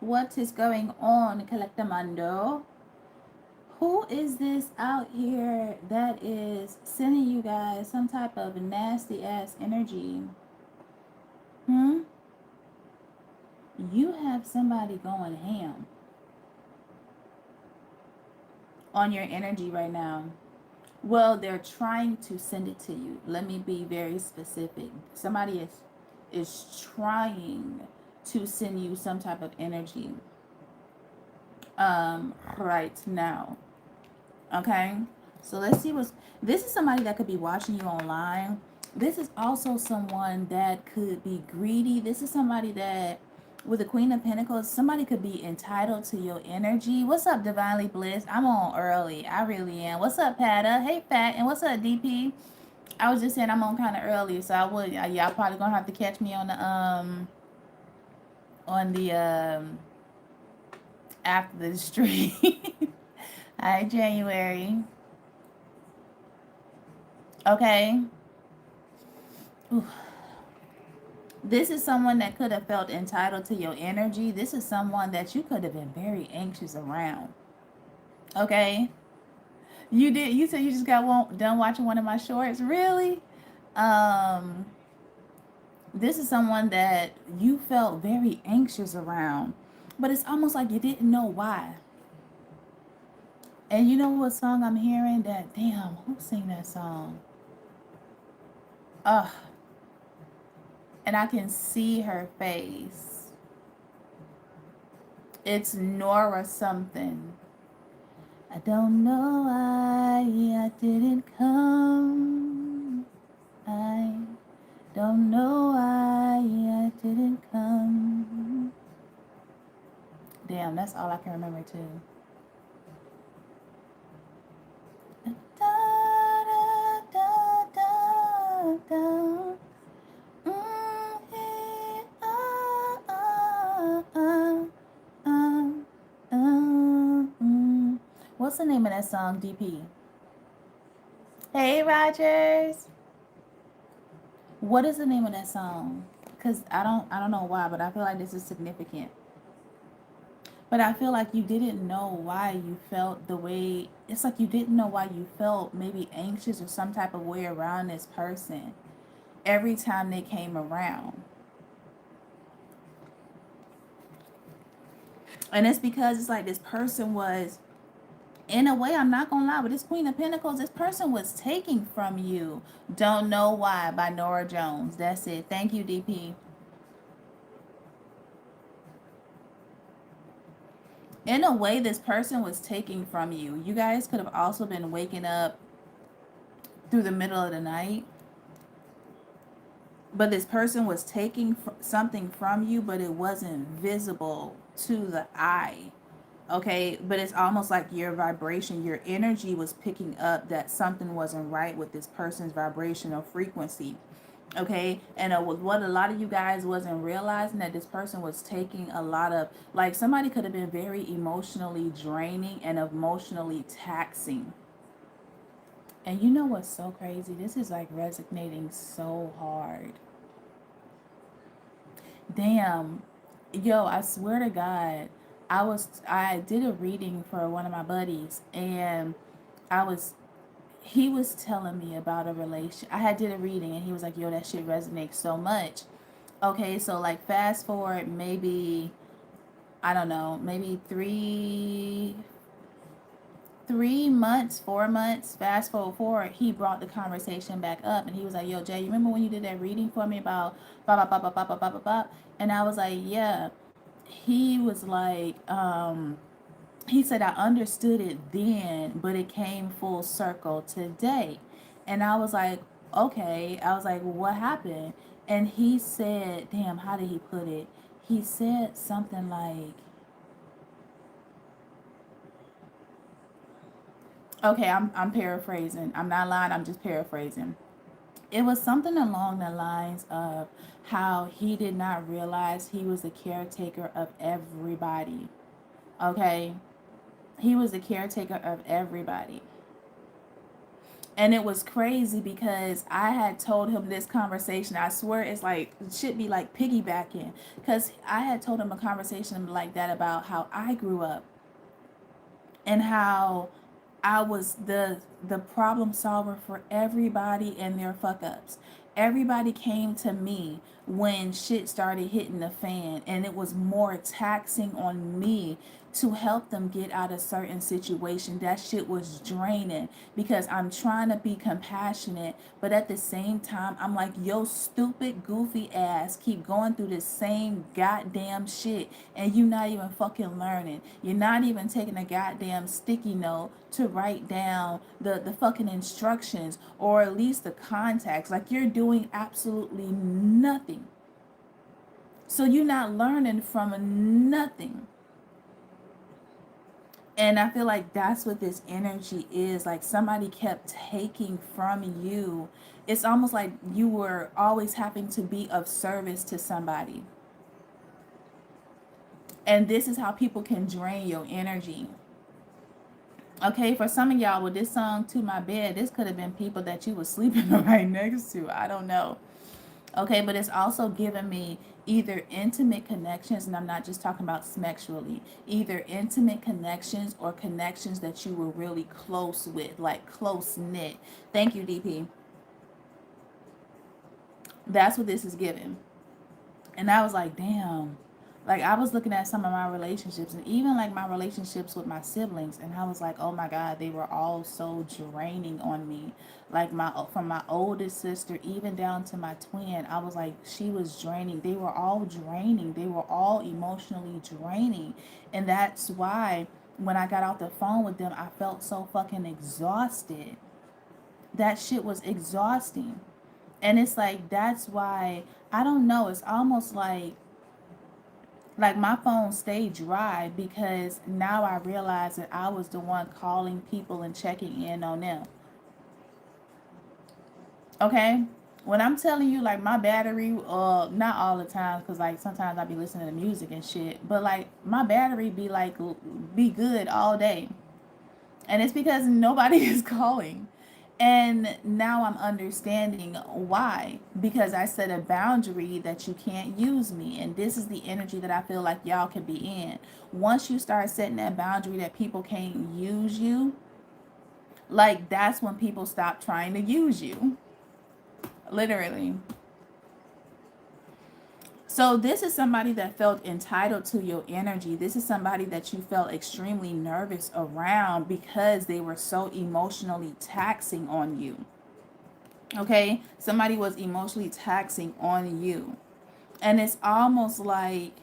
What is going on, Collectamundo? Who is this out here that is sending you guys some type of nasty ass energy? Hmm? You have somebody going ham on your energy right now. Well, they're trying to send it to you. Let me be very specific. Somebody is trying to send you some type of energy right now. Okay? So let's see what's this is somebody that could be watching you online. This is also someone that could be greedy. This is somebody that with the Queen of Pentacles, somebody could be entitled to your energy. What's up, Divinely Bliss? I'm on early. I really am. What's up, Pata? Hey, Fat. And what's up, DP? I was just saying I'm on kind of early, so I would y'all probably gonna have to catch me on the after the stream. Hi, January. Okay. Ooh. This is someone that could have felt entitled to your energy. This is someone that you could have been very anxious around. Okay? You did. You said you just got done watching one of my shorts. Really? Um, this is someone that you felt very anxious around, but it's almost like you didn't know why. And you know what song I'm hearing? That damn, who sing that song? Ugh. And I can see her face. It's Nora something. I don't know why I didn't come. I don't know why I didn't come. Damn, that's all I can remember too. Da, da, da, da, da. What's the name of that song, DP? Hey, Rogers. What is the name of that song? Cause I don't know why, but I feel like this is significant. But I feel like you didn't know why you felt the way. It's like you didn't know why you felt maybe anxious or some type of way around this person every time they came around. And it's because it's like this person was, in a way, I'm not gonna lie, but this Queen of Pentacles, this person was taking from you. Don't Know Why by Nora Jones. That's it. Thank you, DP. In a way, this person was taking from you. You guys could have also been waking up through the middle of the night, but this person was taking something from you, but it wasn't visible to the eye. Okay, but it's almost like your vibration, your energy was picking up that something wasn't right with this person's vibrational frequency. Okay, and what a lot of you guys wasn't realizing, that this person was taking a lot of, like, somebody could have been very emotionally draining and emotionally taxing. And you know what's so crazy? This is like resonating so hard. Damn. Yo, I swear to God, I did a reading for one of my buddies, and I was he was telling me about a relation. I had did a reading, and he was like, "Yo, that shit resonates so much." Okay, so like fast forward maybe, I don't know, maybe 3 months, 4 months, fast forward, he brought the conversation back up, and he was like, "Yo, Jay, you remember when you did that reading for me about blah blah blah blah blah blah blah blah blah?" And I was like, "Yeah." He was like, he said, "I understood it then, but it came full circle today." And I was like, "Okay." I was like, "What happened?" And he said, damn, how did he put it? He said something like, okay, I'm paraphrasing. I'm not lying, I'm just paraphrasing. It was something along the lines of how he did not realize he was the caretaker of everybody. Okay? He was the caretaker of everybody. And it was crazy because I had told him this conversation. I swear it's like, it should be like piggybacking. Because I had told him a conversation like that about how I grew up and how I was the problem solver for everybody and their fuck ups. Everybody came to me when shit started hitting the fan, and it was more taxing on me to help them get out of certain situation. That shit was draining because I'm trying to be compassionate, but at the same time I'm like, yo, stupid goofy ass keep going through the same goddamn shit and you not even fucking learning. You're not even taking a goddamn sticky note to write down the fucking instructions or at least the contacts. Like, you're doing absolutely nothing. So you're not learning from nothing. And I feel like that's what this energy is. Like, somebody kept taking from you. It's almost like you were always having to be of service to somebody. And this is how people can drain your energy. Okay, for some of y'all with this song To My Bed, this could have been people that you were sleeping right next to. I don't know. Okay, but it's also giving me either intimate connections, and I'm not just talking about sexually, either intimate connections or connections that you were really close with, like close knit. Thank you, DP. That's what this is giving. And I was like, damn. Like, I was looking at some of my relationships and even like my relationships with my siblings, and I was like, oh my God, they were all so draining on me. Like, from my oldest sister even down to my twin, I was like, she was draining. They were all draining. They were all emotionally draining. And that's why when I got off the phone with them, I felt so fucking exhausted. That shit was exhausting. And it's like, that's why, I don't know, it's almost like my phone stayed dry because now I realize that I was the one calling people and checking in on them. Okay? When I'm telling you, like, my battery, not all the time, because like sometimes I be listening to music and shit, but like my battery be like, be good all day. And it's because nobody is calling. And now I'm understanding why. Because I set a boundary that you can't use me. And this is the energy that I feel like y'all can be in. Once you start setting that boundary that people can't use you, like, that's when people stop trying to use you. Literally. So this is somebody that felt entitled to your energy. This is somebody that you felt extremely nervous around because they were so emotionally taxing on you. Okay? Somebody was emotionally taxing on you. And it's almost like,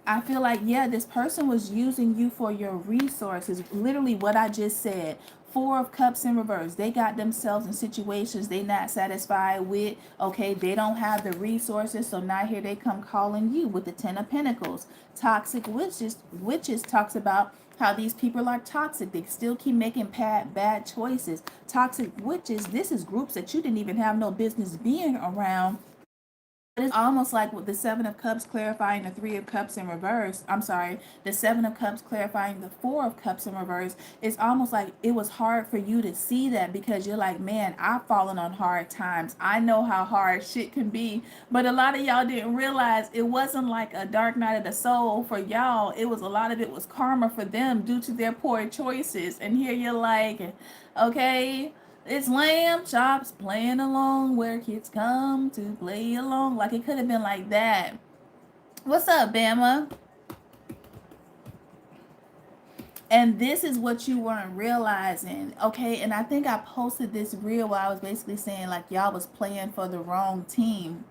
I feel like, yeah, this person was using you for your resources. Literally what I just said. Four of Cups in reverse. They got themselves in situations they not satisfied with. Okay, they don't have the resources, so now here they come calling you with the Ten of Pentacles. Toxic witches talks about how these people are toxic. They still keep making bad choices. Toxic witches, this is groups that you didn't even have no business being around. It's almost like with the Seven of Cups clarifying the Three of Cups in reverse. I'm sorry, the Seven of Cups clarifying the Four of Cups in reverse. It's almost like it was hard for you to see that because you're like, man, I've fallen on hard times. I know how hard shit can be. But a lot of y'all didn't realize it wasn't like a dark night of the soul for y'all. It was, a lot of it was karma for them due to their poor choices. And here you're like, okay, it's lamb chops playing along where kids come to play along. Like, it could have been like that. What's up, Bama? And this is what you weren't realizing. Okay, and I think I posted this reel where I was basically saying like y'all was playing for the wrong team.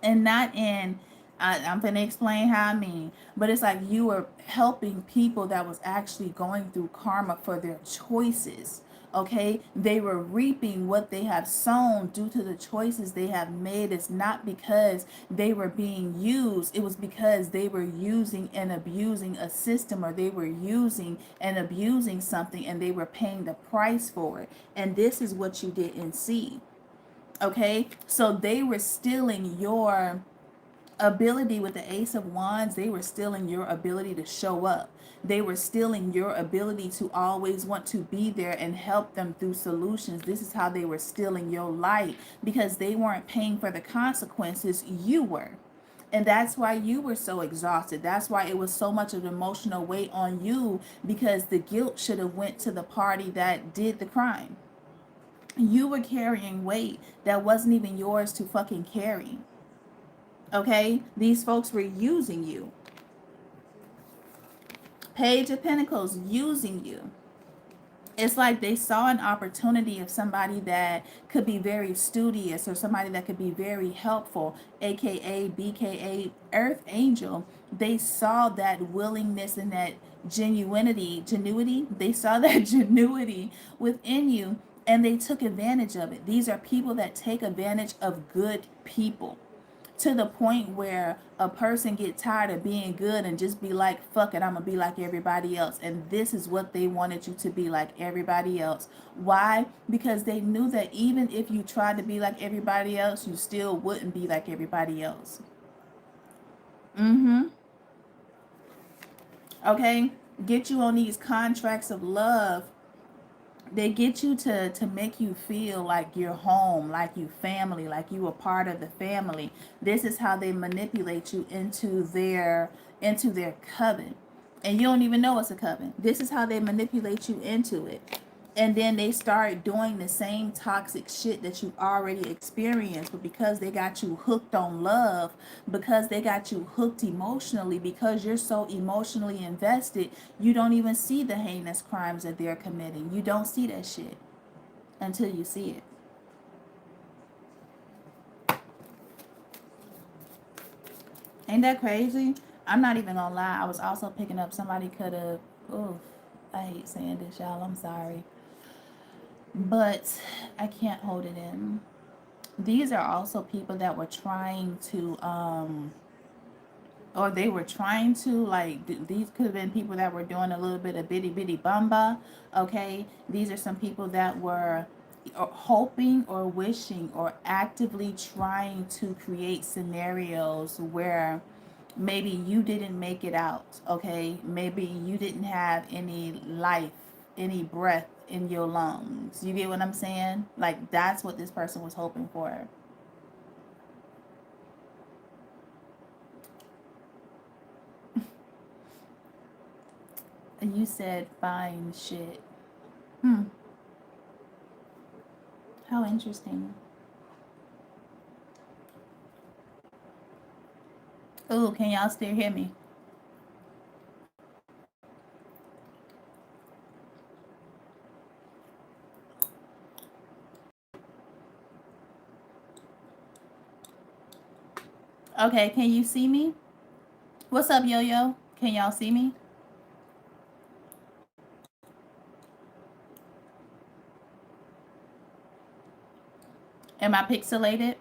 And not in, I'm going to explain how I mean, but it's like you were helping people that was actually going through karma for their choices. Okay, they were reaping what they have sown due to the choices they have made. It's not because they were being used, it was because they were using and abusing a system, or they were using and abusing something, and they were paying the price for it. And this is what you didn't see. Okay, so they were stealing your ability with the Ace of Wands, they were stealing your ability to show up. They were stealing your ability to always want to be there and help them through solutions. This is how they were stealing your light, because they weren't paying for the consequences. You were. And that's why you were so exhausted. That's why it was so much of an emotional weight on you, because the guilt should have went to the party that did the crime. You were carrying weight that wasn't even yours to fucking carry. Okay? These folks were using you. Page of Pentacles, using you. It's like they saw an opportunity of somebody that could be very studious, or somebody that could be very helpful, aka BKA Earth Angel. They saw that willingness and that genuity. They saw that genuity within you, and they took advantage of it. These are people that take advantage of good people, to the point where a person get tired of being good and just be like, fuck it, I'm gonna be like everybody else. And this is what they wanted you to be, like everybody else. Why? Because they knew that even if you tried to be like everybody else, you still wouldn't be like everybody else. Okay? Get you on these contracts of love. They get you to make you feel like you're home, like you family, like you a part of the family. This is how they manipulate you into their coven, and you don't even know it's a coven. This is how they manipulate you into it. And then they start doing the same toxic shit that you already experienced. But because they got you hooked on love, because they got you hooked emotionally, because you're so emotionally invested, you don't even see the heinous crimes that they're committing. You don't see that shit until you see it. Ain't that crazy? I'm not even gonna lie. I was also picking up, somebody could have, oof, I hate saying this, y'all. I'm sorry. But I can't hold it in. These are also people that were trying to, or they were trying to, like, these could have been people that were doing a little bit of bitty bitty bamba. Okay, these are some people that were hoping or wishing or actively trying to create scenarios where maybe you didn't make it out. Okay, maybe you didn't have any life, any breath in your lungs. You get what I'm saying? Like, that's what this person was hoping for. And you said fine shit. Hmm. How interesting. Oh, can y'all still hear me? Okay, can you see me? What's up, Yo Yo? Can y'all see me? Am I pixelated?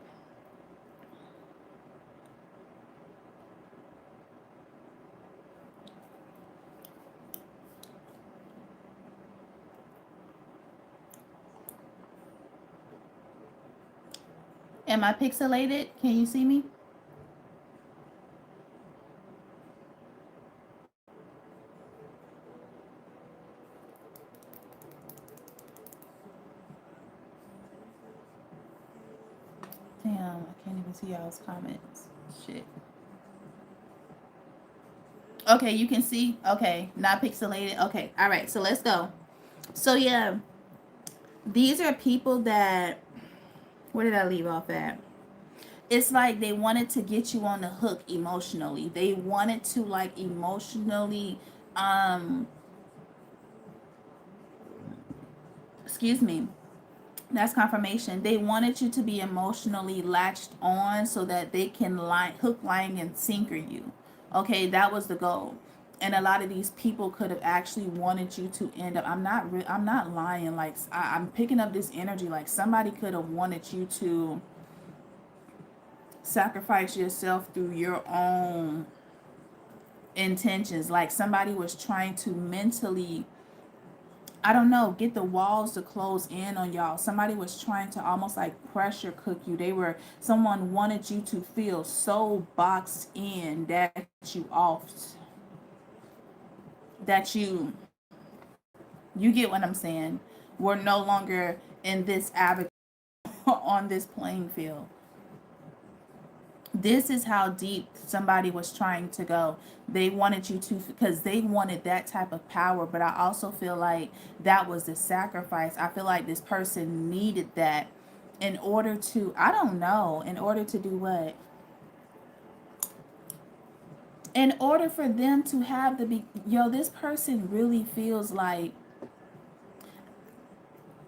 Am I pixelated? Can you see me? Damn, I can't even see y'all's comments. Shit. Okay, you can see? Okay, not pixelated. Okay, all right, so let's go. So, yeah, these are people that, where did I leave off at? It's like they wanted to get you on the hook emotionally. They wanted to, like, emotionally, um, excuse me, that's confirmation. They wanted you to be emotionally latched on so that they can hook, line, and sinker you. Okay, that was the goal. And a lot of these people could have actually wanted you to end up. I'm not lying. Like, I'm picking up this energy. Like, somebody could have wanted you to sacrifice yourself through your own intentions. Like, somebody was trying to mentally I don't know, get the walls to close in on y'all. Somebody was trying to almost like pressure cook you. Someone wanted you to feel so boxed in that you get what I'm saying. We're no longer in this avatar on this playing field. This is how deep somebody was trying to go. They wanted you to, because they wanted that type of power, but I also feel like that was the sacrifice. I feel like this person needed that in order to, I don't know, in order to do what? In order for them to have this person really feels like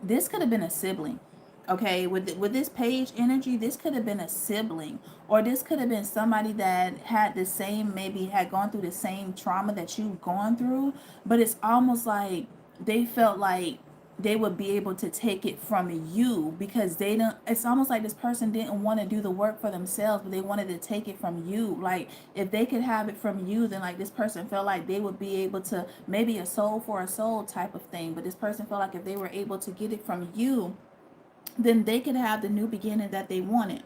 this could have been a sibling. Okay, with this page energy, this could have been a sibling, or this could have been somebody that had the same, maybe had gone through the same trauma that you've gone through. But it's almost like they felt like they would be able to take it from you, because they don't, it's almost like this person didn't want to do the work for themselves, but they wanted to take it from you. Like, if they could have it from you, then like this person felt like they would be able to, maybe a soul for a soul type of thing. But this person felt like if they were able to get it from you, then they could have the new beginning that they wanted.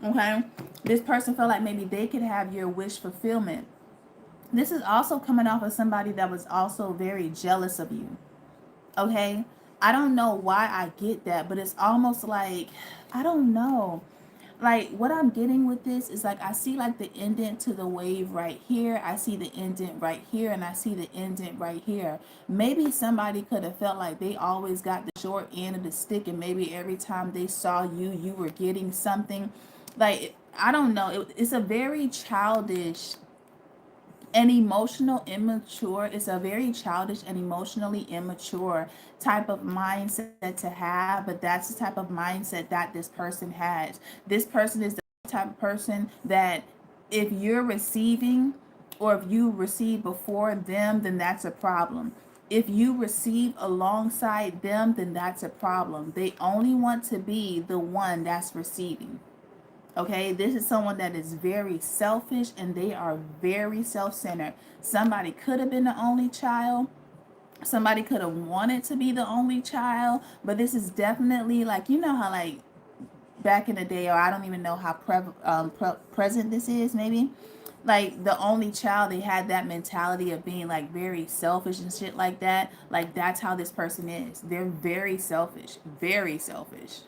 Okay, this person felt like maybe they could have your wish fulfillment. This is also coming off of somebody that was also very jealous of you. Okay, I don't know why I get that, but it's almost like, I don't know, like what I'm getting with this is like I see like the indent to the wave right here, I see the indent right here, and I see the indent right here. Maybe somebody could have felt like they always got the short end of the stick, and maybe every time they saw you, you were getting something. Like, I don't know, it's a very childish and emotional immature, it's a very childish and emotionally immature type of mindset to have, but that's the type of mindset that this person has. This person is the type of person that if you're receiving, or if you receive before them, then that's a problem. If you receive alongside them, then that's a problem. They only want to be the one that's receiving. Okay, this is someone that is very selfish, and they are very self-centered. Somebody could have been the only child. Somebody could have wanted to be the only child, but this is definitely like, you know how like back in the day, or I don't even know how present this is, maybe like the only child, they had that mentality of being like very selfish and shit like that. Like, that's how this person is. They're very selfish, very selfish.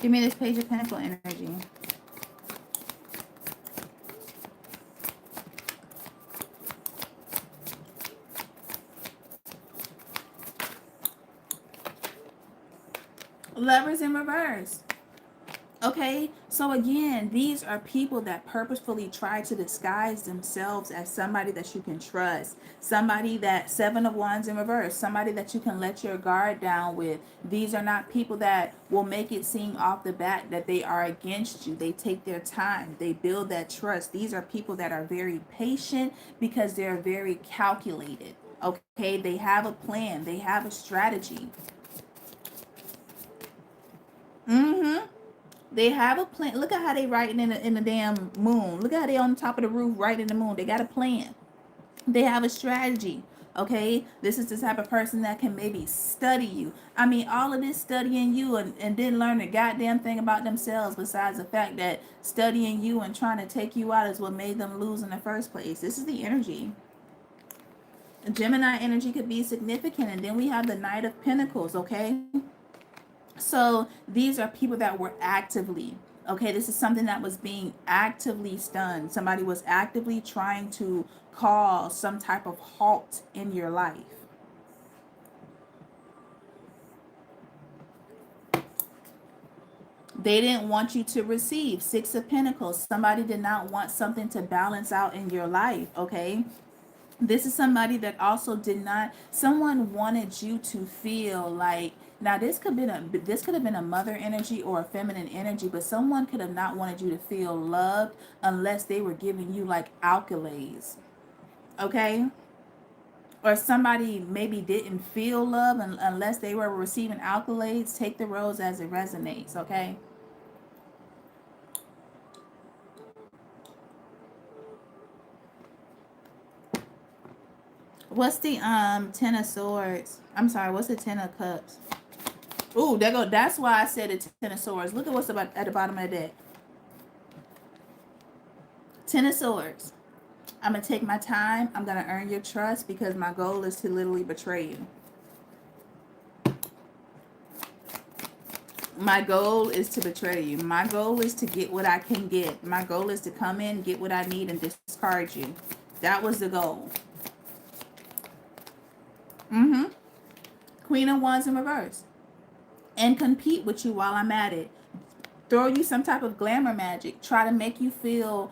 Give me this page of pentacle energy. Lovers in reverse. Okay, so again, these are people that purposefully try to disguise themselves as somebody that you can trust. Somebody that, Seven of Wands in reverse, somebody that you can let your guard down with. These are not people that will make it seem off the bat that they are against you. They take their time. They build that trust. These are people that are very patient because they're very calculated. Okay, they have a plan. They have a strategy. Mm-hmm. They have a plan. Look at how they writing in the damn moon. Look at how they on top of the roof writing the moon. They got a plan. They have a strategy. Okay, this is the type of person that can maybe study you. I mean, all of this studying you, and didn't learn a goddamn thing about themselves besides the fact that studying you and trying to take you out is what made them lose in the first place. This is the energy. Gemini energy could be significant. And then we have the Knight of Pentacles, okay? So these are people that were actively, okay, this is something that was being actively done. Somebody was actively trying to cause some type of halt in your life. They didn't want you to receive. Six of Pentacles. Somebody did not want something to balance out in your life, okay? This is somebody that also did not, someone wanted you to feel like Now this could have been a mother energy or a feminine energy, but someone could have not wanted you to feel loved unless they were giving you like accolades. Okay? Or somebody maybe didn't feel love unless they were receiving accolades. Take the rose as it resonates, okay? What's the Ten of Swords? I'm sorry, what's the Ten of Cups? Ooh, there go. That's why I said the Ten of Swords. Look at what's about at the bottom of the deck. Ten of Swords. I'm gonna take my time. I'm gonna earn your trust because my goal is to literally betray you. My goal is to betray you. My goal is to get what I can get. My goal is to come in, get what I need, and discard you. That was the goal. Mm-hmm. Queen of Wands in reverse. And compete with you while I'm at it. Throw you some type of glamour magic. Try to make you feel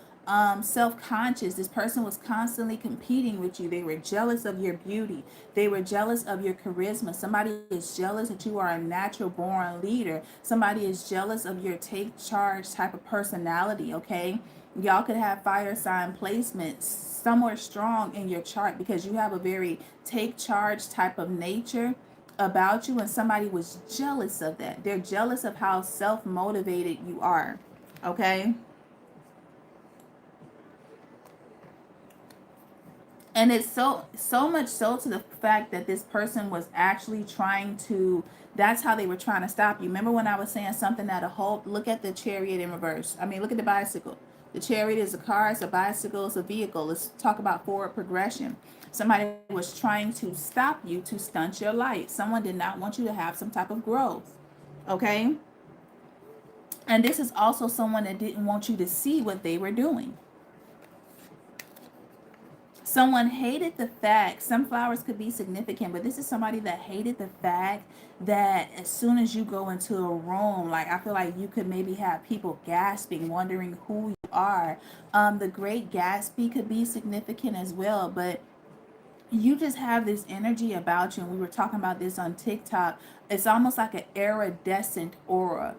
self-conscious. This person was constantly competing with you. They were jealous of your beauty. They were jealous of your charisma. Somebody is jealous that you are a natural born leader. Somebody is jealous of your take charge type of personality, okay? Y'all could have fire sign placements somewhere strong in your chart because you have a very take charge type of nature about you, and somebody was jealous of that. They're jealous of how self-motivated you are, okay? And it's so much so to the fact that this person was actually trying to, that's how they were trying to stop you. Remember when I was saying something that a whole, look at the Chariot in reverse. I mean, look at the bicycle. The Chariot is a car, it's a bicycle, it's a vehicle. Let's talk about forward progression. Somebody was trying to stop you, to stunt your light. Someone did not want you to have some type of growth, okay? And this is also someone that didn't want you to see what they were doing. Someone hated the fact, some flowers could be significant, but this is somebody that hated the fact that as soon as you go into a room, like I feel like you could maybe have people gasping, wondering who you are. The Great Gatsby could be significant as well, but you just have this energy about you, and we were talking about this on TikTok. It's almost like an iridescent aura.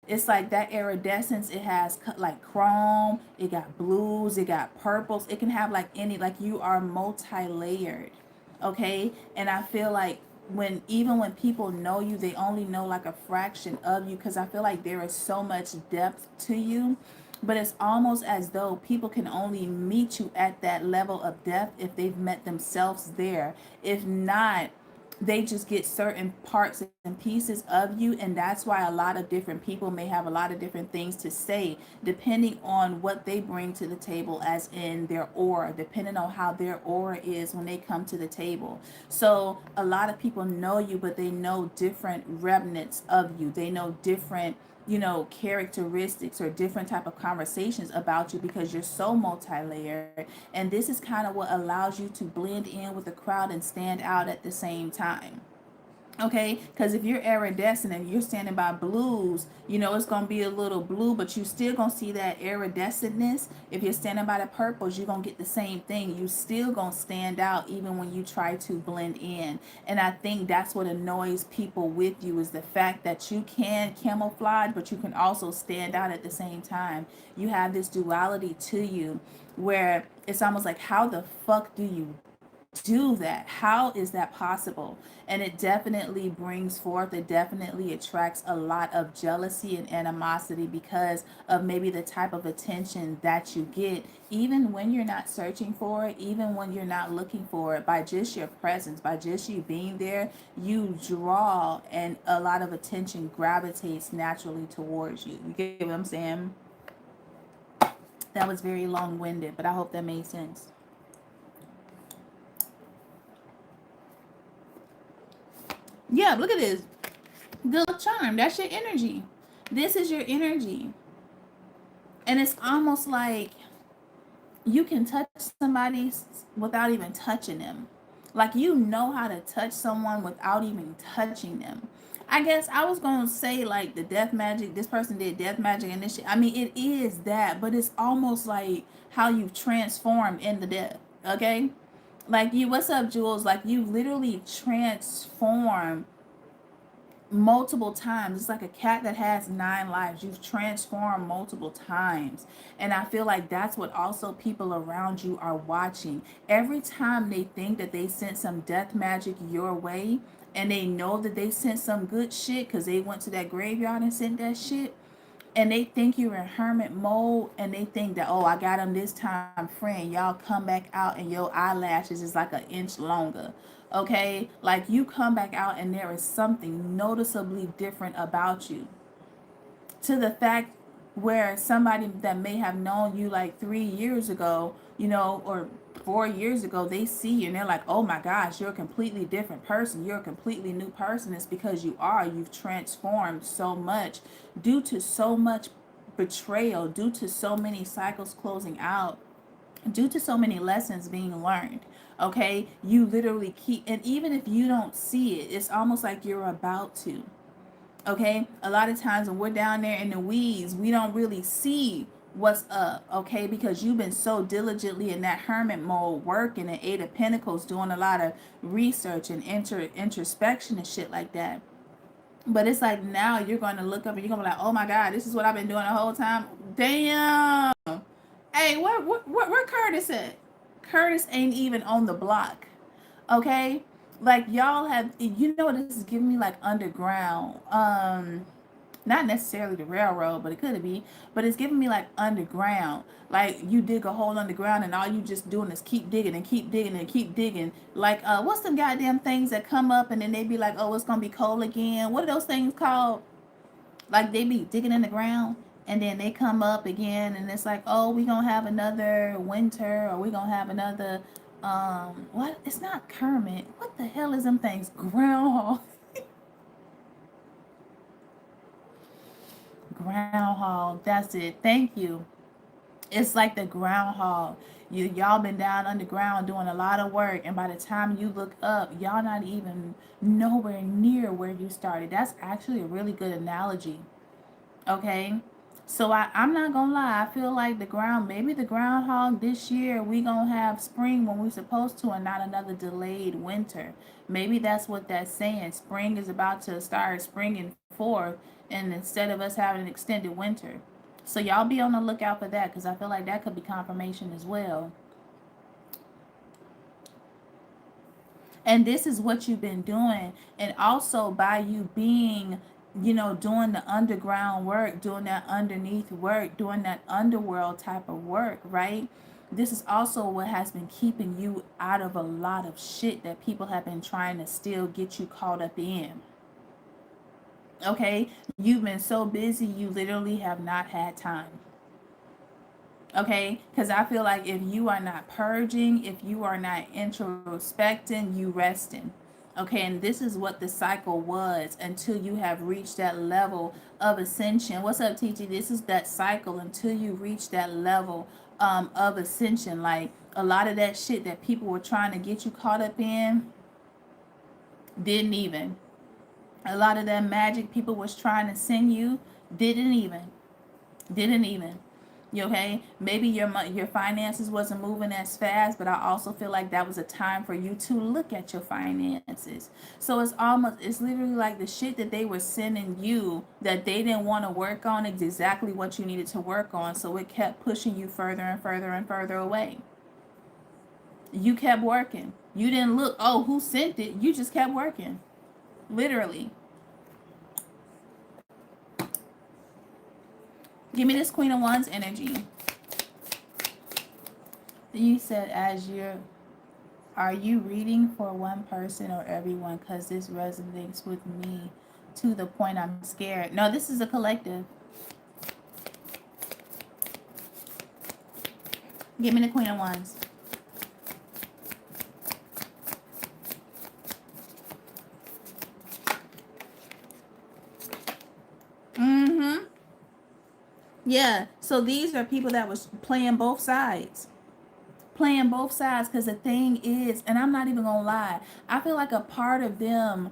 It's like that iridescence. It has like chrome, it got blues, it got purples, it can have like any, like you are multi-layered, okay? And I feel like when, even when people know you, they only know like a fraction of you, because I feel like there is so much depth to you, but it's almost as though people can only meet you at that level of depth if they've met themselves there. If not, they just get certain parts and pieces of you, and that's why a lot of different people may have a lot of different things to say depending on what they bring to the table, as in their aura, depending on how their aura is when they come to the table. So a lot of people know you, but they know different remnants of you. They know different, you know, characteristics or different type of conversations about you because you're so multi-layered. And this is kind of what allows you to blend in with the crowd and stand out at the same time. Okay, because if you're iridescent and you're standing by blues, you know it's gonna be a little blue, but you still gonna see that iridescentness. If you're standing by the purples, you're gonna get the same thing. You still gonna stand out even when you try to blend in. And I think that's what annoys people with you, is the fact that you can camouflage, but you can also stand out at the same time. You have this duality to you where it's almost like, how the fuck do you do that? How is that possible? And it definitely brings forth, it definitely attracts a lot of jealousy and animosity because of maybe the type of attention that you get, even when you're not searching for it, even when you're not looking for it. By just your presence, by just you being there, you draw, and a lot of attention gravitates naturally towards you. You get what I'm saying? That was very long-winded, but I hope that made sense. Yeah, look at this. Good charm. That's your energy. This is your energy. And it's almost like you can touch somebody without even touching them. Like you know how to touch someone without even touching them. I guess I was going to say like the death magic. This person did death magic and this shit. I mean, it is that, but it's almost like how you've transformed in the death. Okay? Like you, what's up, Jules? Like you literally transform multiple times. It's like a cat that has 9 lives. You've transformed multiple times. And I feel like that's what also people around you are watching. Every time they think that they sent some death magic your way, and they know that they sent some good shit because they went to that graveyard and sent that shit, and they think you're in hermit mode, and they think that, oh, I got them this time, friend, y'all come back out and your eyelashes is like an inch longer. Okay, like you come back out and there is something noticeably different about you, to the fact where somebody that may have known you like 3 years ago, or 4 years ago, they see you and they're like, oh my gosh, you're a completely different person. You're a completely new person. It's because you are. You've transformed so much due to so much betrayal, due to so many cycles closing out, due to so many lessons being learned. Okay, you literally keep, and even if you don't see it, it's almost like you're about to. Okay, a lot of times when we're down there in the weeds, we don't really see what's up. Okay, because you've been so diligently in that hermit mode, working in Eight of Pentacles, doing a lot of research and introspection and shit like that. But it's like now you're going to look up and you're going to be like, oh my god, this is what I've been doing the whole time. Damn. Hey, where Curtis at? Curtis ain't even on the block. Okay, like y'all have, what this is giving me, like underground, not necessarily the railroad, but it could be, but it's giving me like underground, like you dig a hole underground and all you just doing is keep digging and keep digging and keep digging, like what's the goddamn things that come up and then they be like, oh, it's gonna be coal again, what are those things called? Like they be digging in the ground and then they come up again and it's like, oh, we gonna have another winter, or we gonna have another what, it's not Kermit, what the hell is them things, groundhog. Groundhog, that's it, thank you. It's like the groundhog. Y'all been down underground doing a lot of work, and by the time you look up, y'all not even nowhere near where you started. That's actually a really good analogy. Okay, so I'm not gonna lie, I feel like maybe the groundhog this year, we gonna have spring when we're supposed to and not another delayed winter. Maybe that's what that's saying. Spring is about to start springing forth, and instead of us having an extended winter. So y'all be on the lookout for that, because I feel like that could be confirmation as well. And this is what you've been doing. And also by you being, doing the underground work, doing that underneath work, doing that underworld type of work, right? This is also what has been keeping you out of a lot of shit that people have been trying to still get you caught up in. Okay? You've been so busy, you literally have not had time. Okay, because I feel like if you are not purging, if you are not introspecting, you resting. Okay, and this is what the cycle was until you have reached that level of ascension. What's up, TT? This is that cycle until you reach that level of ascension. Like a lot of that shit that people were trying to get you caught up in, didn't even. A lot of that magic people was trying to send you, didn't even. Didn't even. You okay? Maybe your finances wasn't moving as fast, but I also feel like that was a time for you to look at your finances. So it's literally like the shit that they were sending you that they didn't want to work on is exactly what you needed to work on. So it kept pushing you further and further and further away. You kept working. You didn't look, oh, who sent it? You just kept working. Literally. Give me this Queen of Wands energy. You said, are you reading for one person or everyone? Because this resonates with me to the point I'm scared. No, this is a collective. Give me the Queen of Wands. Mm-hmm. Yeah, so these are people that was playing both sides. Playing both sides, because the thing is, and I'm not even gonna lie, I feel like a part of them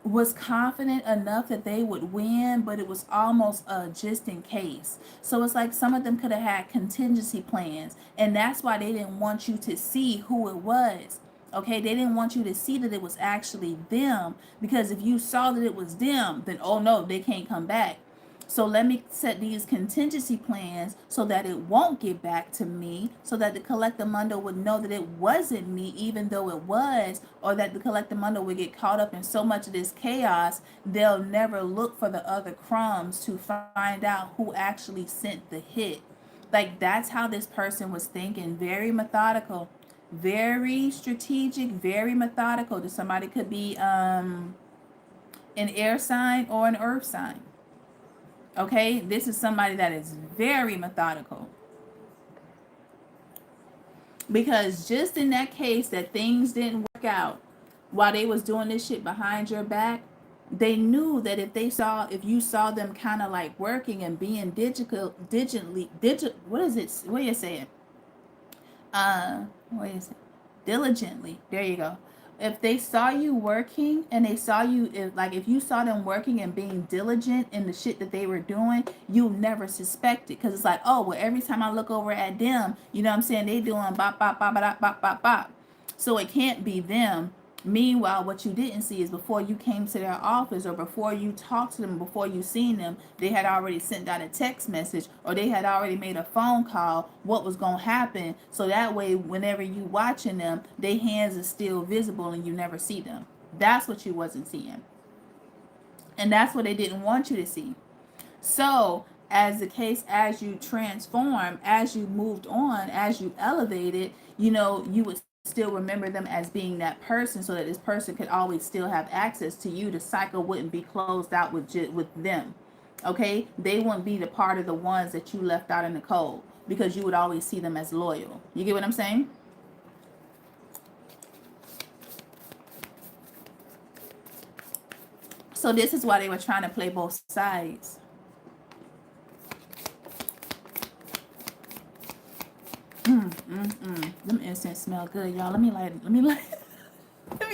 was confident enough that they would win, but it was almost just in case. So it's like some of them could have had contingency plans, and that's why they didn't want you to see who it was. Okay, they didn't want you to see that it was actually them, because if you saw that it was them, then oh no, they can't come back. So let me set these contingency plans so that it won't get back to me, so that the collector mundo would know that it wasn't me, even though it was, or that the collector mundo would get caught up in so much of this chaos, they'll never look for the other crumbs to find out who actually sent the hit. Like, that's how this person was thinking. Very methodical, very strategic, very methodical. Somebody could be an air sign or an earth sign. Okay, this is somebody that is very methodical, because just in that case that things didn't work out while they was doing this shit behind your back, they knew that if you saw them kind of like working and being what is it, what are you saying, what is it, diligently, there you go. If they saw you working and they saw you, if you saw them working and being diligent in the shit that they were doing, you'll never suspect it, because it's like, oh well, every time I look over at them, you know what I'm saying, they doing bop bop bop bop bop bop bop, so it can't be them. Meanwhile, what you didn't see is before you came to their office, or before you talked to them, before you seen them, they had already sent out a text message, or they had already made a phone call what was going to happen. So that way, whenever you watching them, their hands are still visible and you never see them. That's what you wasn't seeing. And that's what they didn't want you to see. So, as the case, as you transform, as you moved on, as you elevated, you would still remember them as being that person, so that this person could always still have access to you. The cycle wouldn't be closed out with them. Okay? They wouldn't be the part of the ones that you left out in the cold, because you would always see them as loyal. You get what I'm saying? So this is why they were trying to play both sides. Them incense smell good, y'all. Let me light. Let me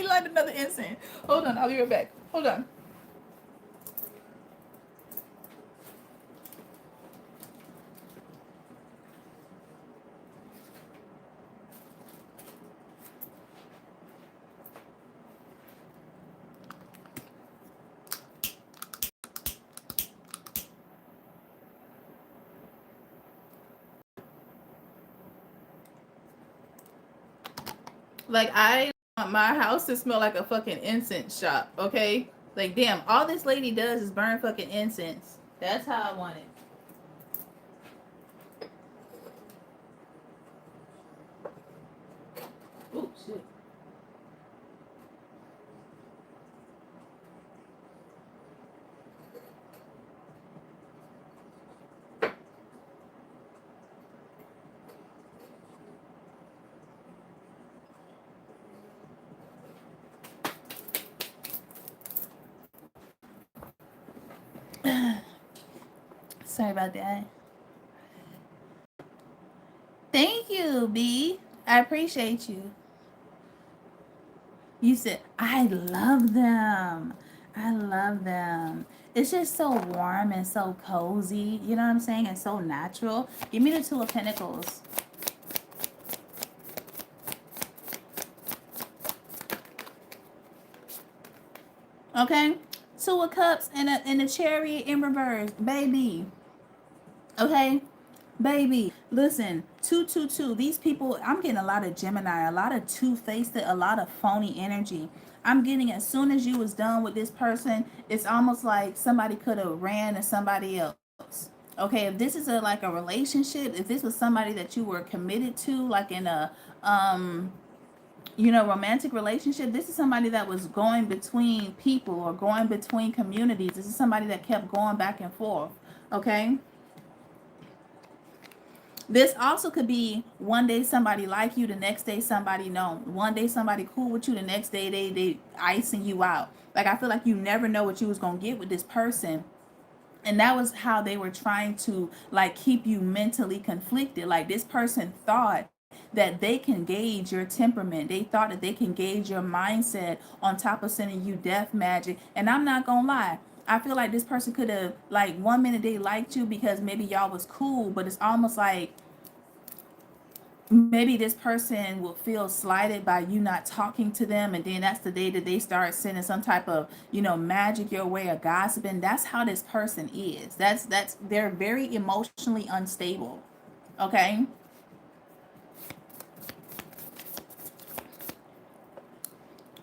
light another incense. Hold on, I'll be right back. Hold on. Like, I want my house to smell like a fucking incense shop, okay? Like, damn, all this lady does is burn fucking incense. That's how I want it. Oh, shit. Sorry about that. Thank you, B. I appreciate you. You said, I love them. I love them. It's just so warm and so cozy. You know what I'm saying? And so natural. Give me the Two of Pentacles. Okay? Two of Cups and a Chariot in reverse. Baby. Okay? Baby, listen, 222. These people, I'm getting a lot of Gemini, a lot of two-faced, a lot of phony energy. I'm getting, as soon as you was done with this person, it's almost like somebody could have ran to somebody else. Okay, if this is like a relationship, if this was somebody that you were committed to, like in a romantic relationship, this is somebody that was going between people or going between communities. This is somebody that kept going back and forth. Okay? This also could be one day somebody like you, the next day somebody no. One day somebody cool with you, the next day they icing you out. Like, I feel like you never know what you was gonna get with this person. And that was how they were trying to like keep you mentally conflicted. Like, this person thought that they can gauge your temperament. They thought that they can gauge your mindset on top of sending you death magic. And I'm not gonna lie, I feel like this person could have, like, one minute they liked you because maybe y'all was cool, but it's almost like maybe this person will feel slighted by you not talking to them, and then that's the day that they start sending some type of, you know, magic your way or gossiping. That's how this person is. That's they're very emotionally unstable. Okay.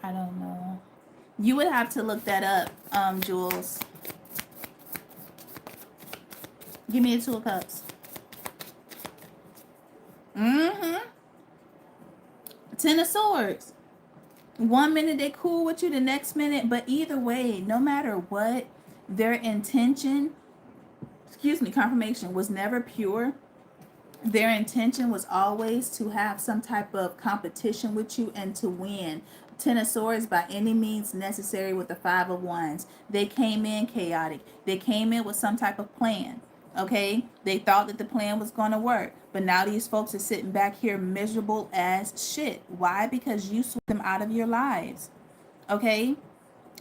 I don't know. You would have to look that up, Jules. Give me a 2 of Cups. Mm-hmm. 10 of Swords. One minute they cool with you, the next minute, but either way, no matter what, their intention, excuse me, confirmation was never pure. Their intention was always to have some type of competition with you and to win. 10 of Swords by any means necessary with the 5 of Wands. They came in chaotic. They came in with some type of plan. Okay, they thought that the plan was going to work, but now these folks are sitting back here miserable as shit. Why? Because you swept them out of your lives. Okay,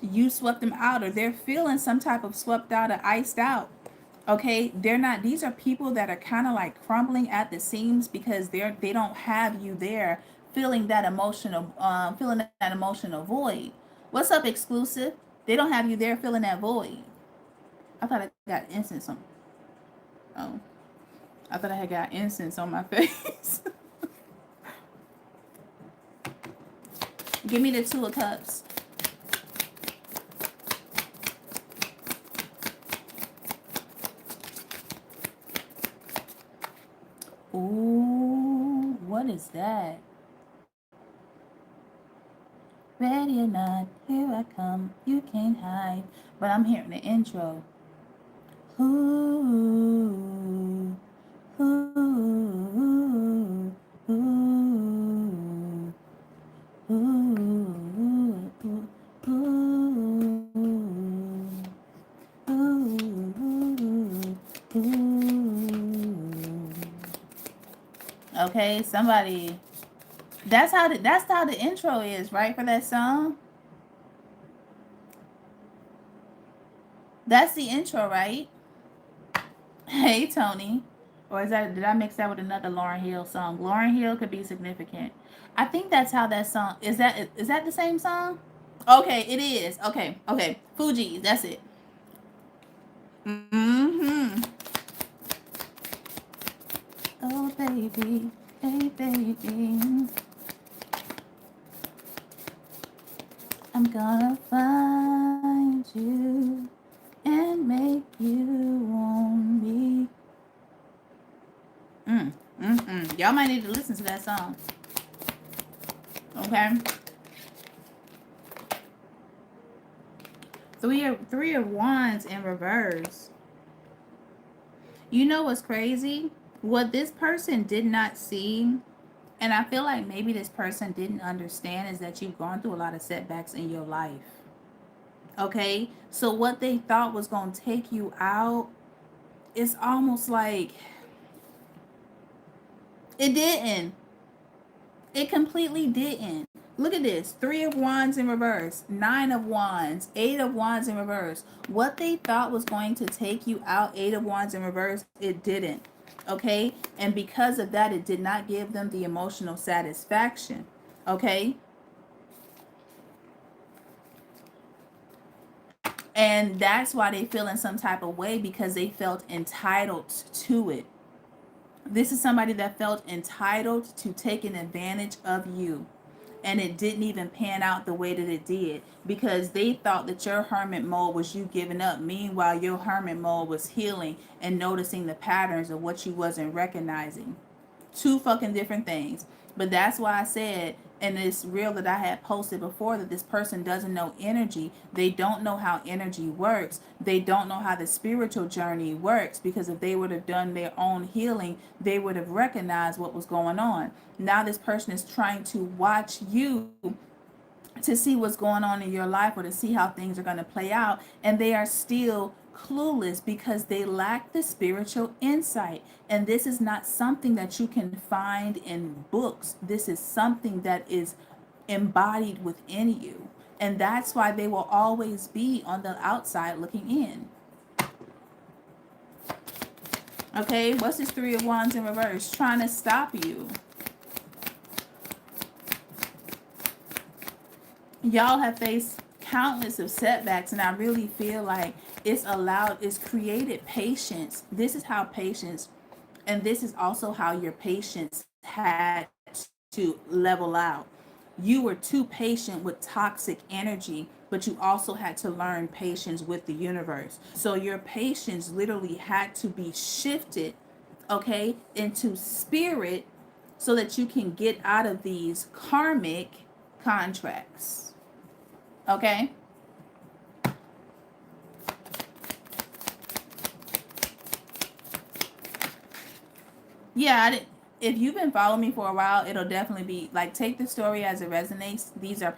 you swept them out, or they're feeling some type of swept out or iced out. Okay, they're not, these are people that are kind of like crumbling at the seams because they don't have you there feeling that emotional void. What's up, exclusive? They don't have you there feeling that void. I thought I got incense on. Oh, I thought I had got incense on my face. Give me the 2 of Cups. Ooh, what is that? Ready or not, here I come. You can't hide. But I'm hearing the intro. Ooh, ooh, ooh, ooh, ooh, ooh. Okay, somebody. That's how the intro is, right, for that song. That's the intro, right? Hey, Tony. Or did I mix that with another Lauryn Hill song? Lauryn Hill could be significant. I think that's how that song is that the same song? Okay, it is. Okay, okay. Fuji, that's it. Mm-hmm. Oh baby, hey baby. I'm gonna find you and make you want me. Y'all might need to listen to that song. Okay. Three of Wands in reverse. You know what's crazy? What this person did not see, and I feel like maybe this person didn't understand, is that you've gone through a lot of setbacks in your life. Okay? So what they thought was going to take you out, it's almost like it didn't. It completely didn't. Look at this. 3 of Wands in reverse. 9 of Wands. 8 of Wands in reverse. What they thought was going to take you out, 8 of Wands in reverse, it didn't. Okay? And because of that, it did not give them the emotional satisfaction. Okay? And that's why they feel in some type of way, because they felt entitled to it. This is somebody that felt entitled to taking advantage of you. And it didn't even pan out the way that it did, because they thought that your hermit mode was you giving up. Meanwhile, your hermit mode was healing and noticing the patterns of what you wasn't recognizing. Two fucking different things. But that's why I said in this reel that I had posted before, that this person doesn't know energy. They don't know how energy works. They don't know how the spiritual journey works, because if they would have done their own healing, they would have recognized what was going on. Now this person is trying to watch you to see what's going on in your life, or to see how things are going to play out, and they are still clueless because they lack the spiritual insight. And this is not something that you can find in books. This is something that is embodied within you, and that's why they will always be on the outside looking in. Okay, what's this 3 of Wands in reverse trying to stop you? Y'all have faced countless of setbacks, and I really feel like it's created patience. This is how patience, and this is also how your patience had to level out. You were too patient with toxic energy, but you also had to learn patience with the universe. So your patience literally had to be shifted, okay, into spirit, so that you can get out of these karmic contracts. Okay? Yeah, if you've been following me for a while, it'll definitely be like, take the story as it resonates. These are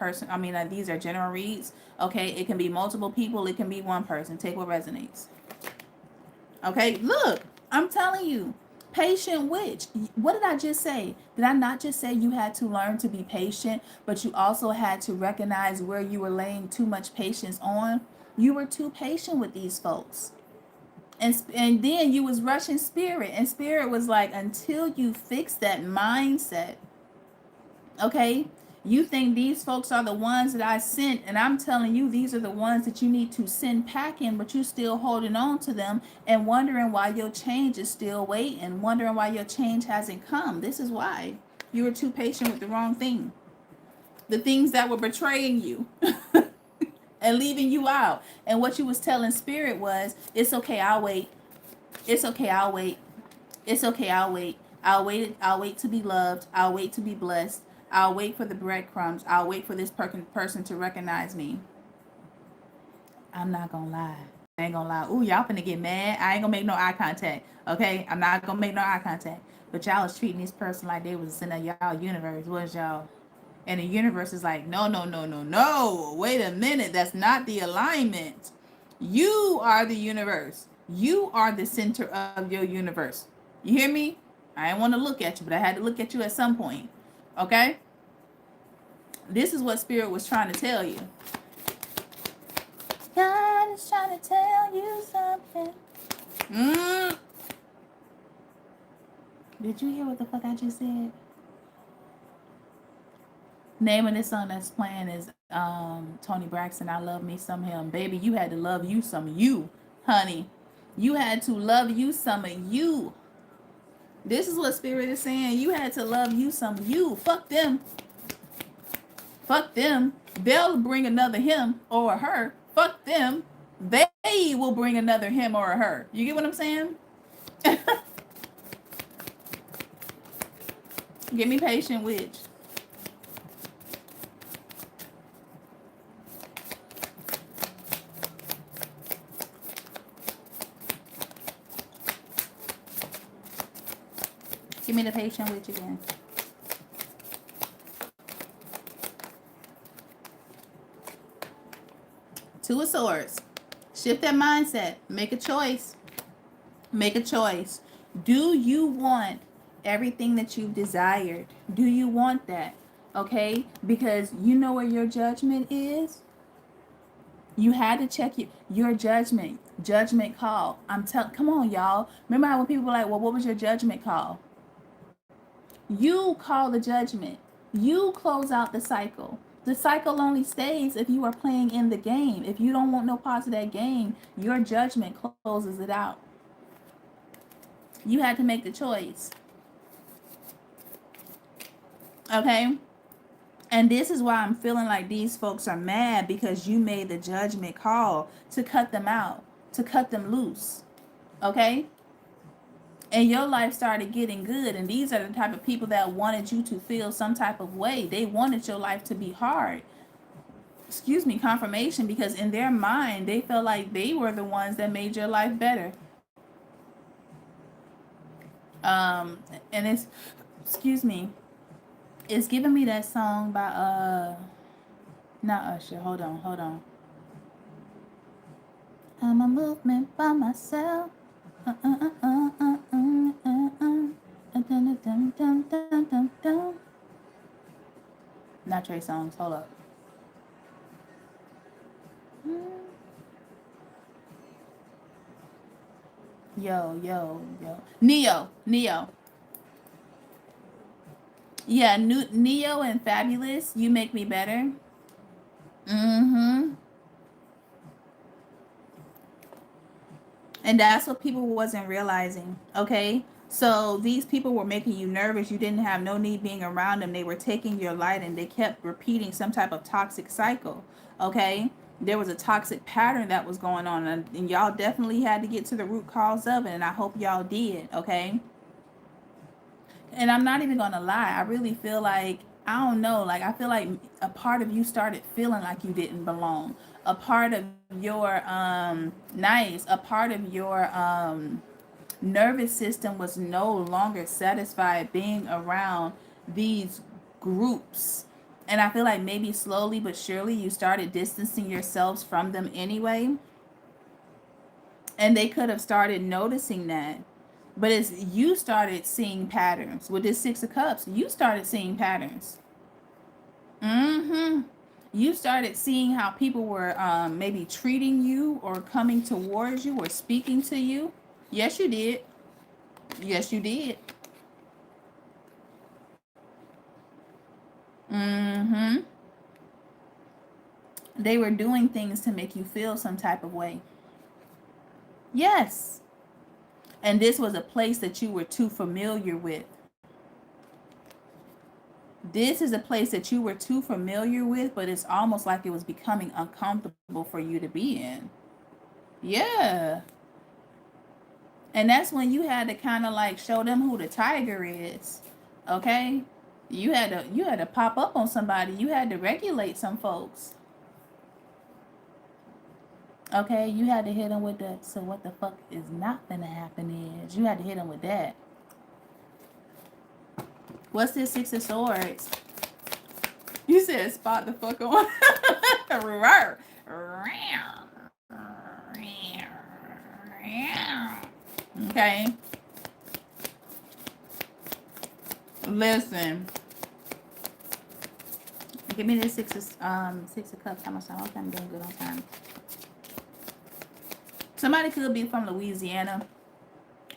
these are general reads. Okay, it can be multiple people, it can be one person. Take what resonates. Okay, look, I'm telling you, patient witch. What did I just say? Did I not just say you had to learn to be patient, but you also had to recognize where you were laying too much patience on? You were too patient with these folks. And then you was rushing spirit, and spirit was like, until you fix that mindset, okay, you think these folks are the ones that I sent, and I'm telling you these are the ones that you need to send packing, but you still holding on to them and wondering why your change is still waiting, wondering why your change hasn't come. This is why you were too patient with the wrong thing, the things that were betraying you and leaving you out. And what you was telling spirit was, it's okay, I'll wait. It's okay, I'll wait. It's okay, I'll wait. I'll wait to be loved. I'll wait to be blessed. I'll wait for the breadcrumbs. I'll wait for this person to recognize me. I'm not gonna lie. I ain't gonna lie. Ooh, y'all finna get mad. I ain't gonna make no eye contact. Okay? I'm not gonna make no eye contact. But y'all was treating this person like they was in a y'all universe, was y'all? And the universe is like, no, no, no, no, no. Wait a minute. That's not the alignment. You are the universe. You are the center of your universe. You hear me? I didn't want to look at you, but I had to look at you at some point. Okay? This is what Spirit was trying to tell you. God is trying to tell you something. Did you hear what the fuck I just said? Name of this song that's playing is Tony Braxton, I Love Me Some Him. Baby, you had to love you some of you, honey. You had to love you some of you. This is what Spirit is saying. You had to love you some of you. Fuck them. Fuck them. They'll bring another him or her. Fuck them. They will bring another him or her. You get what I'm saying? Give me patient witch. Give me the patient witch again. Two of Swords. Shift that mindset. Make a choice. Make a choice. Do you want everything that you've desired? Do you want that? Okay? Because you know where your judgment is. You had to check your judgment. Judgment call. Come on, y'all. Remember how when people were like, well, what was your judgment call? You call the judgment. You close out the cycle. The cycle only stays if you are playing in the game. If you don't want no parts of that game, your judgment closes it out. You had to make the choice. Okay? And this is why I'm feeling like these folks are mad, because you made the judgment call to cut them out, to cut them loose. Okay? And your life started getting good. And these are the type of people that wanted you to feel some type of way. They wanted your life to be hard. Excuse me, confirmation, because in their mind, they felt like they were the ones that made your life better. And excuse me, it's giving me that song by not Usher. Hold on. I'm a movement by myself. Not Trey Songz. Hold up. Yo. Neo. Yeah, Neo and Fabulous. You Make Me Better. Mm-hmm. And that's what people wasn't realizing. Okay. So these people were making you nervous. You didn't have no need being around them. They were taking your light and they kept repeating some type of toxic cycle. Okay. There was a toxic pattern that was going on, and y'all definitely had to get to the root cause of it. And I hope y'all did. Okay. And I'm not even gonna lie, I really feel like, I don't know, like I feel like a part of you started feeling like you didn't belong. A part of your nice, a part of your nervous system was no longer satisfied being around these groups. And I feel like maybe slowly but surely you started distancing yourselves from them anyway. And they could have started noticing that. But as you started seeing patterns with this Six of Cups, you started seeing patterns. Mm-hmm. You started seeing how people were maybe treating you or coming towards you or speaking to you. Yes, you did. Yes, you did. Mm-hmm. They were doing things to make you feel some type of way. Yes. And this was a place that you were too familiar with. This is a place that you were too familiar with, but it's almost like it was becoming uncomfortable for you to be in. Yeah. And that's when you had to kind of like show them who the tiger is. Okay? You had to pop up on somebody. You had to regulate some folks. Okay? You had to hit them with the, so what the fuck is not gonna happen is. You had to hit them with that. What's this Six of Swords? You said spot the fuck on. Okay. Listen. Give me this Six of Cups. How much time? Okay, I'm doing good on time. Somebody could be from Louisiana.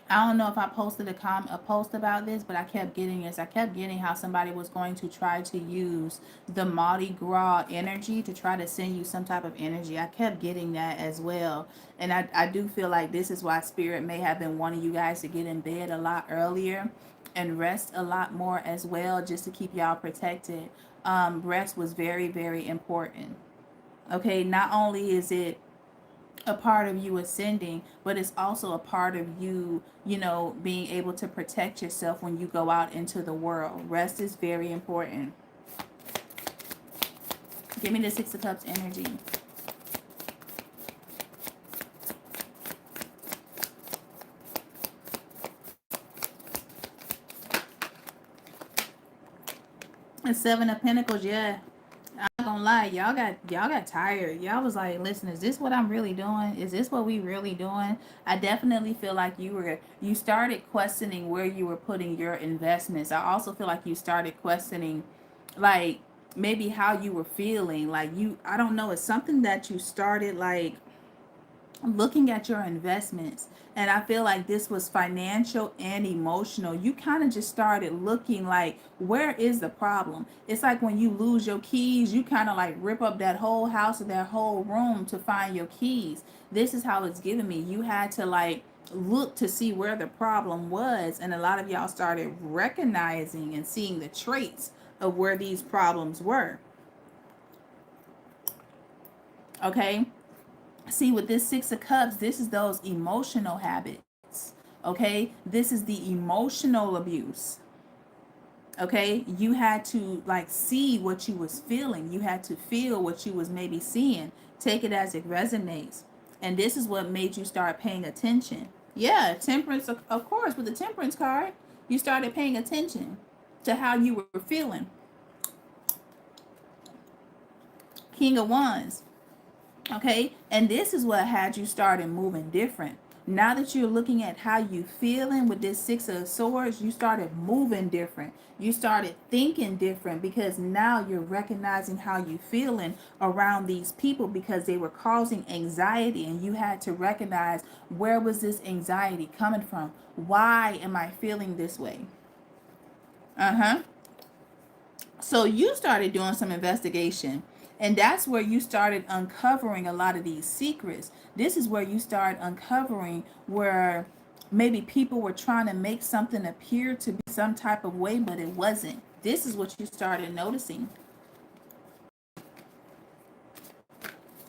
I don't know if I posted a post about this, but I kept getting this. I kept getting how somebody was going to try to use the Mardi Gras energy to try to send you some type of energy. I kept getting that as well. And I do feel like this is why Spirit may have been wanting you guys to get in bed a lot earlier and rest a lot more as well, just to keep y'all protected. Rest was very, very important. Okay, not only is it a part of you ascending, but it's also a part of you, being able to protect yourself when you go out into the world. Rest is very important. Give me the Six of Cups energy. And Seven of Pentacles, yeah. I'm not gonna lie, y'all got tired. Y'all was like, listen, is this what I'm really doing? Is this what we really doing? I definitely feel like you started questioning where you were putting your investments. I also feel like you started questioning, like, maybe how you were feeling. Like, I don't know, it's something that you started like looking at your investments. And I feel like this was financial and emotional. You kind of just started looking like, where is the problem? It's like when you lose your keys, you kind of like rip up that whole house or that whole room to find your keys. This is how it's given me. You had to like look to see where the problem was, and a lot of y'all started recognizing and seeing the traits of where these problems were. Okay. See, with this Six of Cups, this is those emotional habits. Okay, this is the emotional abuse. Okay, you had to like see what you was feeling. You had to feel what you was maybe seeing. Take it as it resonates. And this is what made you start paying attention. Yeah, temperance, of course, with the temperance card, you started paying attention to how you were feeling. King of Wands. Okay, and this is what had you started moving different. Now that you're looking at how you feeling with this Six of Swords, you started moving different. You started thinking different because now you're recognizing how you feeling around these people because they were causing anxiety, and you had to recognize, where was this anxiety coming from? Why am I feeling this way? Uh-huh. So you started doing some investigation, And that's where you started uncovering a lot of these secrets. This is where you start uncovering where maybe people were trying to make something appear to be some type of way, but it wasn't. This is what you started noticing.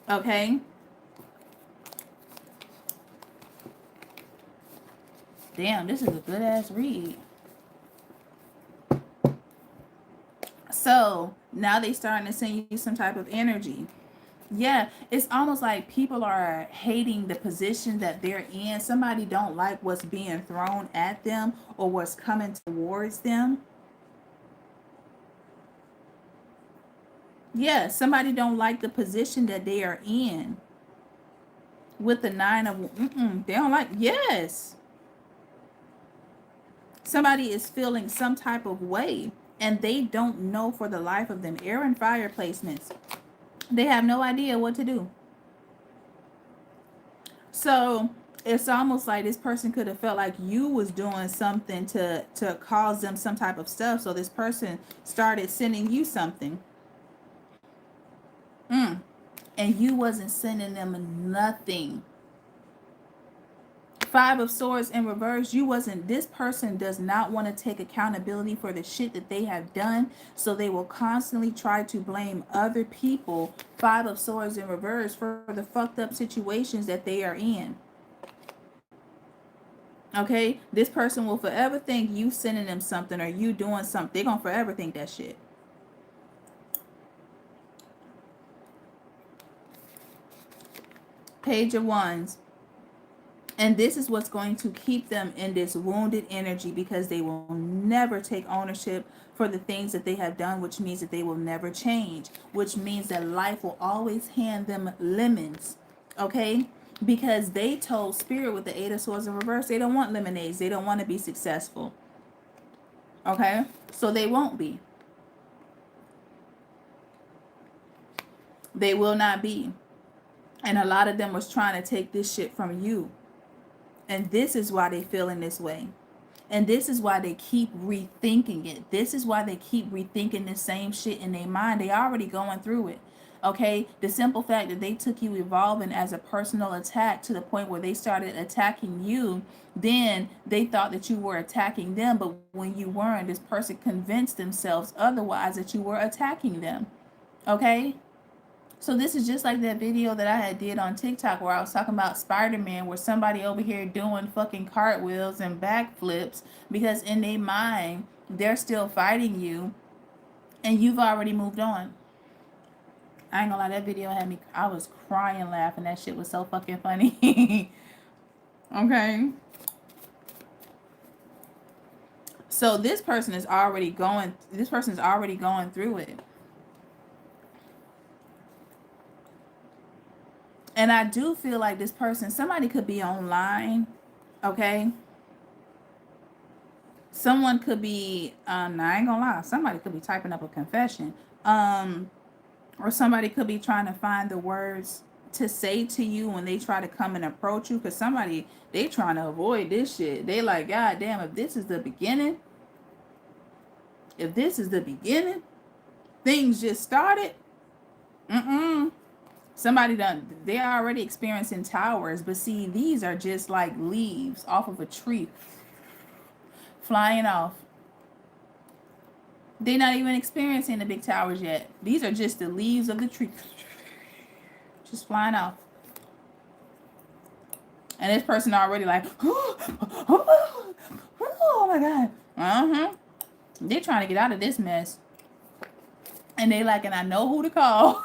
Okay? Damn, this is a good ass read. So now they starting to send you some type of energy. Yeah, it's almost like people are hating the position that they're in. Somebody don't like what's being thrown at them or what's coming towards them. Yeah, somebody don't like the position that they are in. With the nine of, they don't like, yes. Somebody is feeling some type of way and they don't know for the life of them. Air and fire placements. They have no idea what to do. So it's almost like this person could have felt like you was doing something to cause them some type of stuff. So this person started sending you something. And you wasn't sending them nothing. Five of Swords in reverse. You wasn't. This person does not want to take accountability for the shit that they have done. So they will constantly try to blame other people. Five of Swords in reverse for the fucked up situations that they are in. Okay? This person will forever think you sending them something or you doing something. They're going to forever think that shit. Page of Wands. And this is what's going to keep them in this wounded energy because they will never take ownership for the things that they have done, which means that they will never change, which means that life will always hand them lemons, okay? Because they told Spirit with the Eight of Swords in reverse, they don't want lemonades. They don't want to be successful, okay? So they won't be. They will not be. And a lot of them was trying to take this shit from you. And this is why they feel in this way. And this is why they keep rethinking it. This is why they keep rethinking the same shit in their mind. They already going through it. Okay? The simple fact that they took you evolving as a personal attack to the point where they started attacking you, then they thought that you were attacking them. But when you weren't, this person convinced themselves otherwise that you were attacking them. Okay? So this is just like that video that I had did on TikTok where I was talking about Spider-Man, where somebody over here doing fucking cartwheels and backflips because in their mind, they're still fighting you and you've already moved on. I ain't gonna lie, that video had me, I was crying laughing. That shit was so fucking funny. Okay. So this person is already going through it. And I do feel like this person, somebody could be online, okay? Someone could be, I ain't gonna lie, somebody could be typing up a confession. Or somebody could be trying to find the words to say to you when they try to come and approach you. Because somebody, they trying to avoid this shit. They like, God damn, if this is the beginning, things just started. Somebody they're already experiencing towers, but see, these are just like leaves off of a tree flying off. They're not even experiencing the big towers yet. These are just the leaves of the tree just flying off. And this person already like, oh my God. They're trying to get out of this mess. And they like, and I know who to call.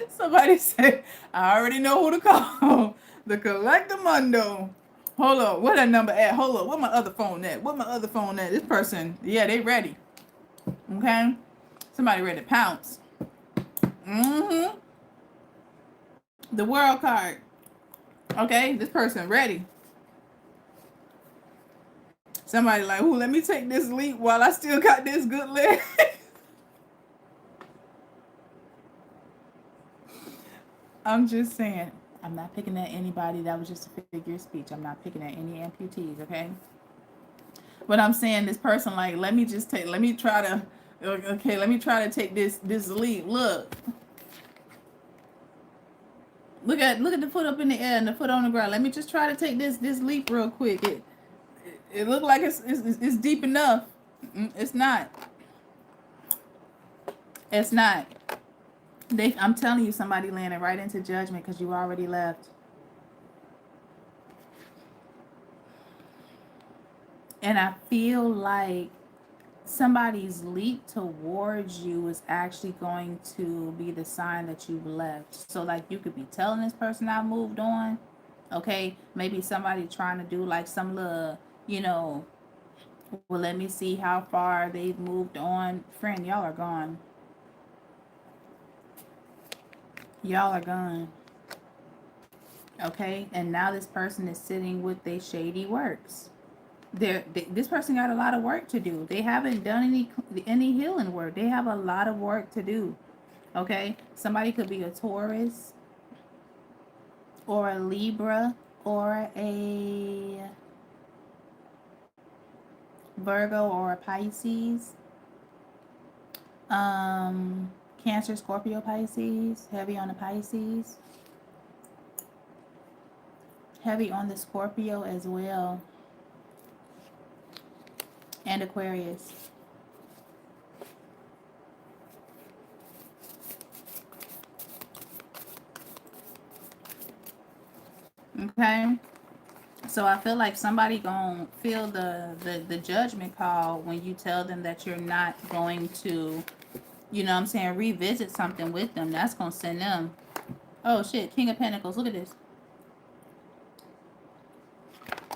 Somebody said, I already know who to call. The Collectamundo. Hold up. Where that number at? Hold up. Where my other phone at? This person, yeah, they ready. Okay? Somebody ready to pounce. The world card. Okay? This person ready. Somebody like, ooh, let me take this leap while I still got this good leg. I'm just saying, I'm not picking at anybody. That was just a figure of speech. I'm not picking at any amputees, okay? But I'm saying this person like, let me try to Okay, let me try to take this leap. Look at the foot up in the air and the foot on the ground. Let me just try to take this leap real quick. It looked like it's deep enough. It's not. It's not. I'm telling you, somebody landed right into judgment because you already left. And I feel like somebody's leap towards you is actually going to be the sign that you've left. So like you could be telling this person I moved on. Okay, maybe somebody trying to do like some little, well, let me see how far they've moved on. Friend, y'all are gone. Y'all are gone. Okay, and now this person is sitting with their shady works. This person got a lot of work to do. They haven't done any healing work. They have a lot of work to do. Okay, somebody could be a Taurus or a Libra or a Virgo or a Pisces. Cancer, Scorpio, Pisces. Heavy on the Pisces. Heavy on the Scorpio as well. And Aquarius. Okay. So I feel like somebody gonna feel the judgment call when you tell them that you're not going to, revisit something with them. That's gonna send them. Oh shit, King of Pentacles. Look at this.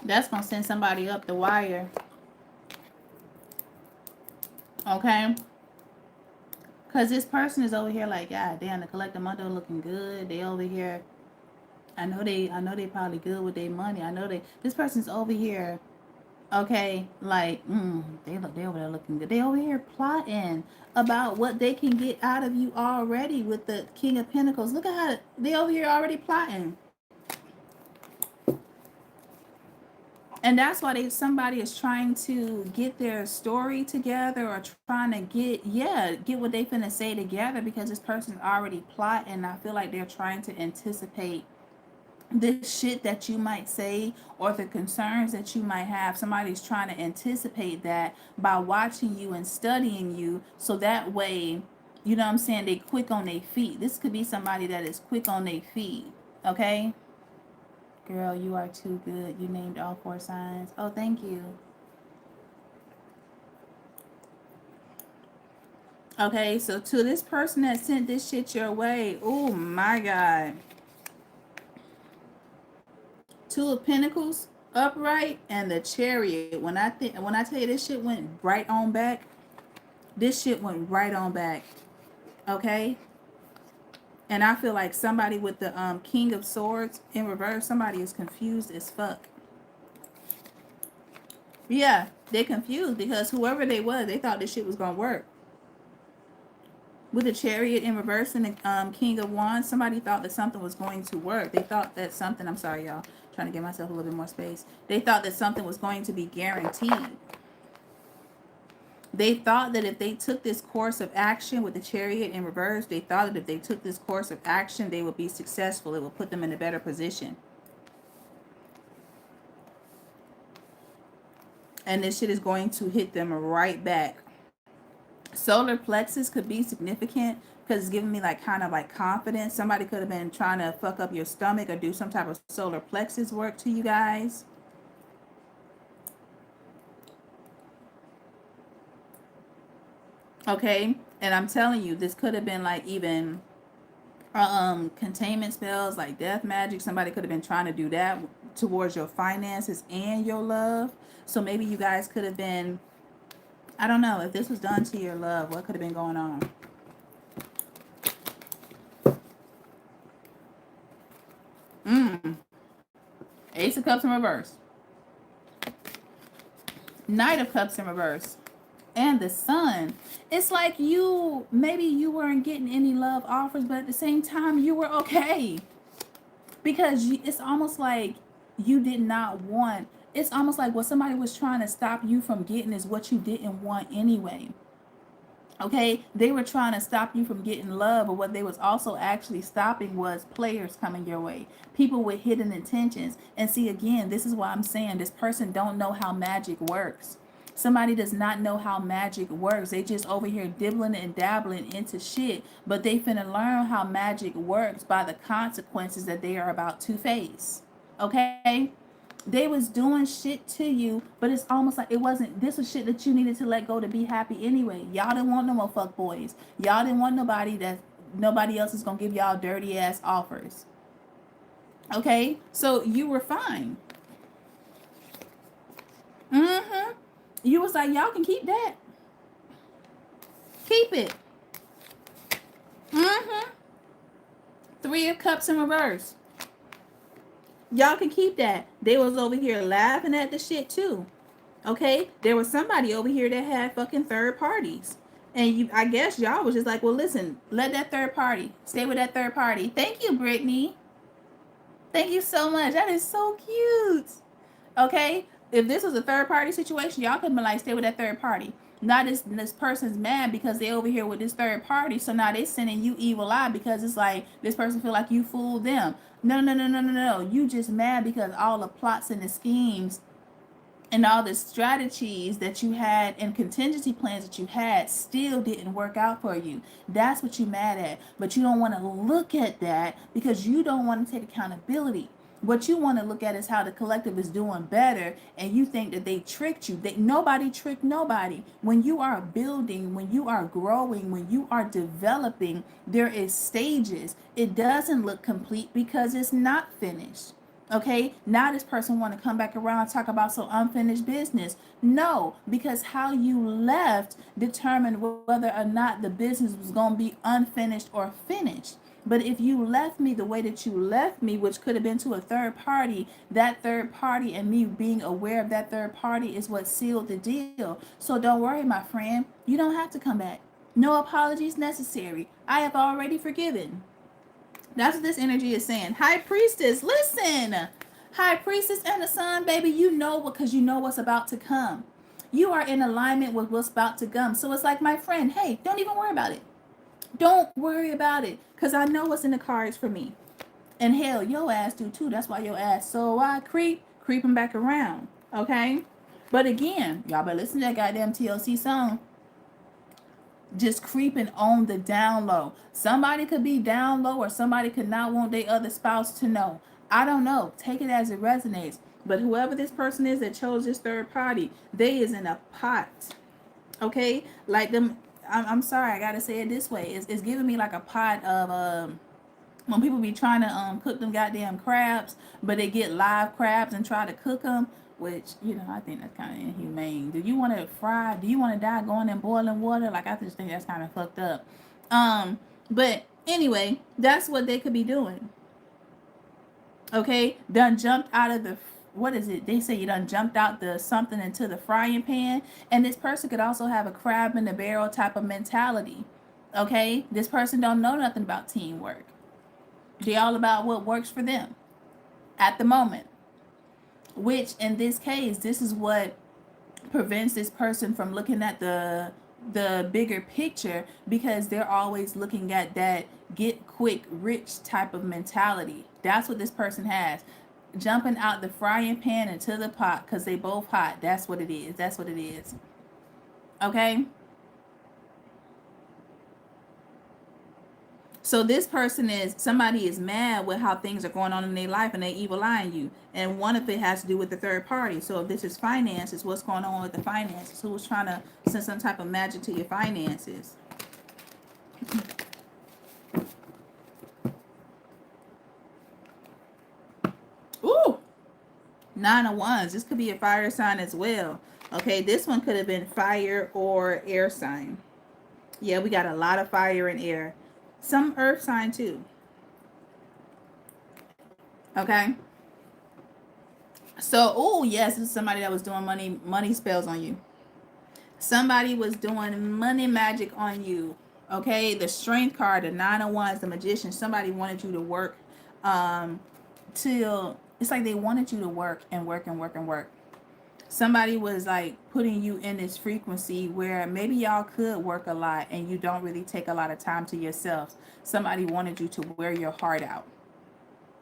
That's gonna send somebody up the wire. Okay. Because this person is over here like, God damn, the collective mundo looking good. They over here. I know they probably good with their money. This person's over here, okay, like, they over there looking good. They over here plotting about what they can get out of you already with the King of Pentacles. Look at how they over here already plotting. And that's why somebody is trying to get their story together or trying to get what they finna say together because this person's already plotting. And I feel like they're trying to anticipate this shit that you might say or the concerns that you might have. Somebody's trying to anticipate that by watching you and studying you, so that way, you know what I'm saying, they quick on their feet. This could be somebody that is quick on their feet. Okay, girl, you are too good. You named all 4 signs. Oh, thank you. Okay, so to this person that sent this shit your way, oh my God, 2 of Pentacles upright and the Chariot. When I tell you this shit went right on back, this shit went right on back. Okay? And I feel like somebody with the King of Swords in reverse, somebody is confused as fuck. Yeah, they confused because whoever they was, they thought this shit was gonna work. With the Chariot in reverse and the King of Wands, somebody thought that something was going to work. They thought that something, I'm sorry y'all, trying to give myself a little bit more space. They thought that something was going to be guaranteed. They thought that if they took this course of action with the Chariot in reverse, they thought that if they took this course of action, they would be successful. It would put them in a better position. And this shit is going to hit them right back. Solar plexus could be significant because it's giving me like kind of like confidence. Somebody could have been trying to fuck up your stomach or do some type of solar plexus work to you guys. Okay, and I'm telling you, this could have been like even containment spells, like death magic. Somebody could have been trying to do that towards your finances and your love. So maybe you guys could have been, I don't know, if this was done to your love, what could have been going on? Ace of Cups in reverse. Knight of Cups in reverse. And the Sun. It's like maybe you weren't getting any love offers, but at the same time, you were okay. Because it's almost like you did not want, it's almost like what somebody was trying to stop you from getting is what you didn't want anyway. Okay, they were trying to stop you from getting love, but what they was also actually stopping was players coming your way, people with hidden intentions. And see, again, this is why I'm saying this person don't know how magic works. Somebody does not know how magic works. They just over here dibbling and dabbling into shit, but they finna learn how magic works by the consequences that they are about to face. Okay? They was doing shit to you, but it's almost like it wasn't, this was shit that you needed to let go to be happy anyway. Y'all didn't want no more fuck boys. Y'all didn't want nobody that nobody else is gonna give y'all dirty ass offers. Okay, so you were fine. Mm-hmm. You was like, y'all can keep that. Keep it. Mm-hmm. Three of Cups in reverse. Y'all can keep that. They was over here laughing at the shit too. Okay, there was somebody over here that had fucking third parties, and you, I guess y'all was just like, well, listen, let that third party stay with that third party. Thank you, Brittany. Thank you so much. That is so cute. Okay, if this was a third party situation, y'all could be like, stay with that third party. Now this person's mad because they over here with this third party, so now they sending you evil eye because it's like this person feel like you fooled them. No, no, no, no, no, no. You just mad because all the plots and the schemes and all the strategies that you had and contingency plans that you had still didn't work out for you. That's what you mad at. But you don't want to look at that because you don't want to take accountability. What you want to look at is how the collective is doing better, and you think that they tricked you. That nobody tricked nobody. When you are building, when you are growing, when you are developing, there is stages. It doesn't look complete because it's not finished. Okay, now this person want to come back around and talk about some unfinished business. No, because how you left determined whether or not the business was going to be unfinished or finished. But if you left me the way that you left me, which could have been to a third party, that third party and me being aware of that third party is what sealed the deal. So don't worry, my friend. You don't have to come back. No apologies necessary. I have already forgiven. That's what this energy is saying. High Priestess, listen. High Priestess and the Sun, baby, you know what, because you know what's about to come. You are in alignment with what's about to come. So it's like, my friend, hey, don't even worry about it. Don't worry about it, because I know what's in the cards for me. And hell, your ass do too. That's why your ass so I creeping back around. Okay? But again, y'all better listen to that goddamn TLC song. Just creeping on the down low. Somebody could be down low or somebody could not want their other spouse to know. I don't know. Take it as it resonates. But whoever this person is that chose this third party, they is in a pot. Okay? Like them, I'm sorry, I gotta say it this way. It's giving me like a pot of when people be trying to cook them goddamn crabs, but they get live crabs and try to cook them, which, you know, I think that's kind of inhumane. Do you want to fry? Do you want to die going in boiling water? Like, I just think that's kind of fucked up. But anyway, that's what they could be doing. Okay, done jumped out of the, what is it? They say you done jumped out the something into the frying pan, and this person could also have a crab in the barrel type of mentality. Okay, this person don't know nothing about teamwork. They're all about what works for them at the moment. Which in this case, this is what prevents this person from looking at the bigger picture, because they're always looking at that get quick rich type of mentality. That's what this person has. Jumping out the frying pan into the pot because they both hot. That's what it is. That's what it is. Okay? So this person is, somebody is mad with how things are going on in their life and they evil eyeing you. And one of it has to do with the third party. So if this is finances, what's going on with the finances? Who's trying to send some type of magic to your finances? Ooh, 9 of Wands. This could be a fire sign as well. Okay, this one could have been fire or air sign. Yeah, we got a lot of fire and air. Some earth sign too. Okay. So, oh yes, this is somebody that was doing money spells on you. Somebody was doing money magic on you. Okay, the Strength card, the 9 of Wands, the Magician. Somebody wanted you to work till, it's like they wanted you to work and work and work and work. Somebody was like putting you in this frequency where maybe y'all could work a lot and you don't really take a lot of time to yourselves. Somebody wanted you to wear your heart out.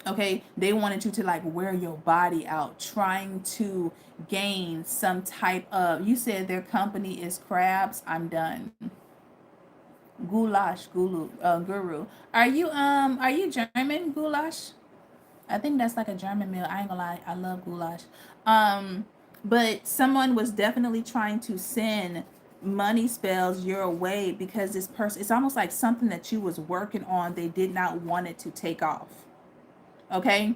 Okay, they wanted you to like wear your body out, trying to gain some type of, you said their company is crabs. I'm done. Goulash, guru. Are you German, goulash? I think that's like a German meal. I ain't gonna lie, I love goulash. Um, but someone was definitely trying to send money spells your way because this person, it's almost like something that you was working on, they did not want it to take off. Okay?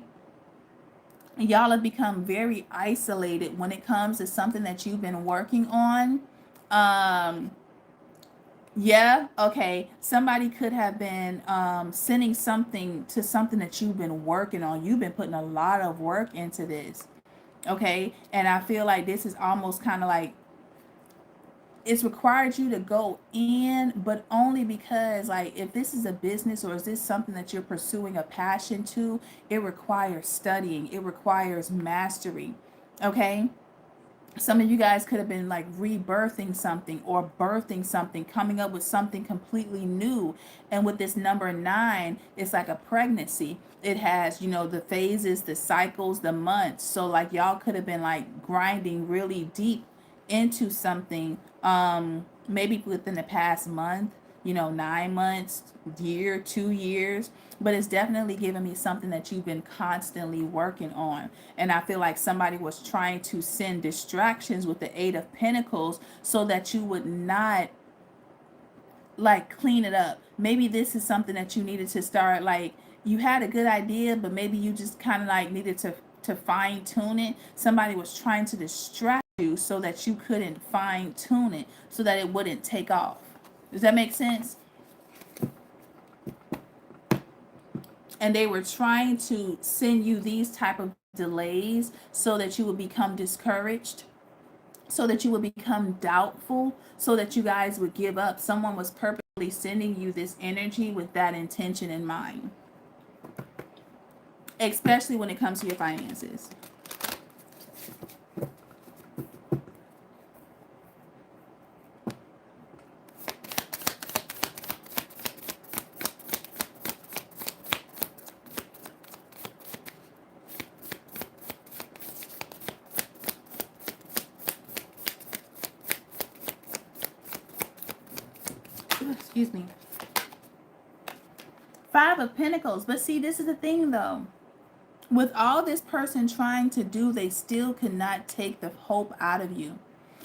Y'all have become very isolated when it comes to something that you've been working on. Um, yeah, okay. Somebody could have been sending something to something that you've been working on. You've been putting a lot of work into this. Okay. And I feel like this is almost kind of like it's required you to go in, but only because, like, if this is a business or is this something that you're pursuing a passion to, it requires studying, it requires mastery. Okay, some of you guys could have been like rebirthing something or birthing something, coming up with something completely new. And with this number 9, it's like a pregnancy. It has, you know, the phases, the cycles, the months. So like y'all could have been like grinding really deep into something, maybe within the past month, you know, 9 months, year, 2 years, but it's definitely given me something that you've been constantly working on. And I feel like somebody was trying to send distractions with the 8 of Pentacles so that you would not like clean it up. Maybe this is something that you needed to start, like you had a good idea, but maybe you just kind of like needed to fine tune it. Somebody was trying to distract you so that you couldn't fine tune it, so that it wouldn't take off. Does that make sense? And they were trying to send you these type of delays so that you would become discouraged, so that you would become doubtful, so that you guys would give up. Someone was purposely sending you this energy with that intention in mind, especially when it comes to your finances. Excuse me. 5 of Pentacles. But see, this is the thing though. With all this person trying to do, they still could not take the hope out of you.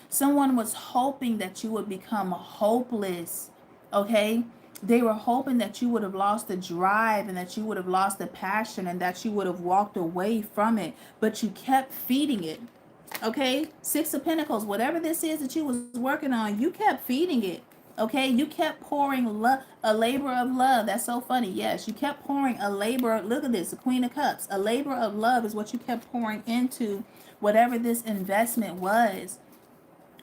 Someone was hoping that you would become hopeless. Okay? They were hoping that you would have lost the drive and that you would have lost the passion and that you would have walked away from it. But you kept feeding it. Okay, 6 of Pentacles, whatever this is that you was working on, you kept feeding it. Okay, you kept pouring love, a labor of love. That's so funny. Yes, you kept pouring a labor. Look at this, the Queen of Cups. A labor of love is what you kept pouring into whatever this investment was.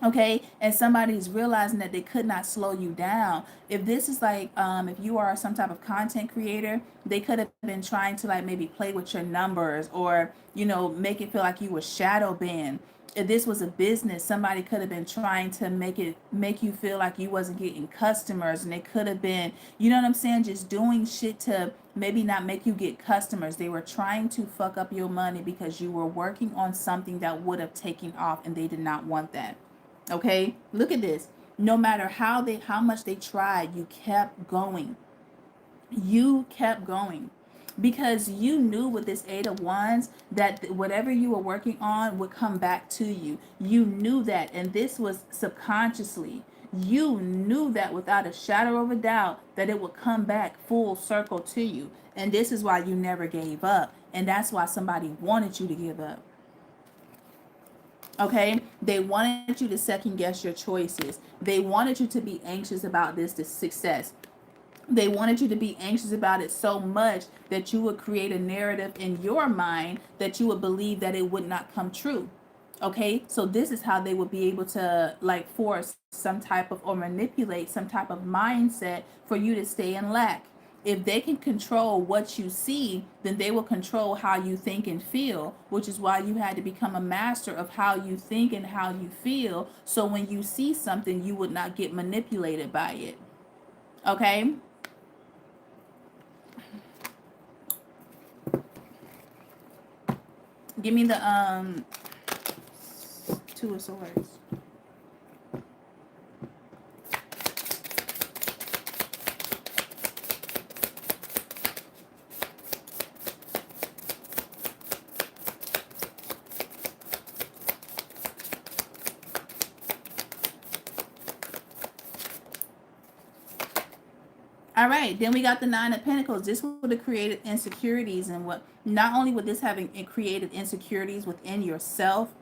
Okay, and somebody's realizing that they could not slow you down. If this is like if you are some type of content creator, they could have been trying to like maybe play with your numbers, or you know, make it feel like you were shadow banned. If this was a business, somebody could have been trying to make you feel like you wasn't getting customers, and they could have been, you know what I'm saying, just doing shit to maybe not make you get customers. They were trying to fuck up your money because you were working on something that would have taken off, and they did not want that. Okay, look at this. No matter how much they tried, you kept going. You kept going because you knew with this 8 of Wands that whatever you were working on would come back to you. You knew that, and this was subconsciously. You knew that without a shadow of a doubt that it would come back full circle to you. And this is why you never gave up. And that's why somebody wanted you to give up. Okay, they wanted you to second guess your choices. They wanted you to be anxious about this success. They wanted you to be anxious about it so much that you would create a narrative in your mind that you would believe that it would not come true. Okay, so this is how they would be able to like force some type of or manipulate some type of mindset for you to stay in lack. If they can control what you see, then they will control how you think and feel, which is why you had to become a master of how you think and how you feel. So when you see something, you would not get manipulated by it. Okay? Give me the Two of Swords. All right, then we got the Nine of Pentacles. This would have created insecurities, and what not only would this have created insecurities within yourself,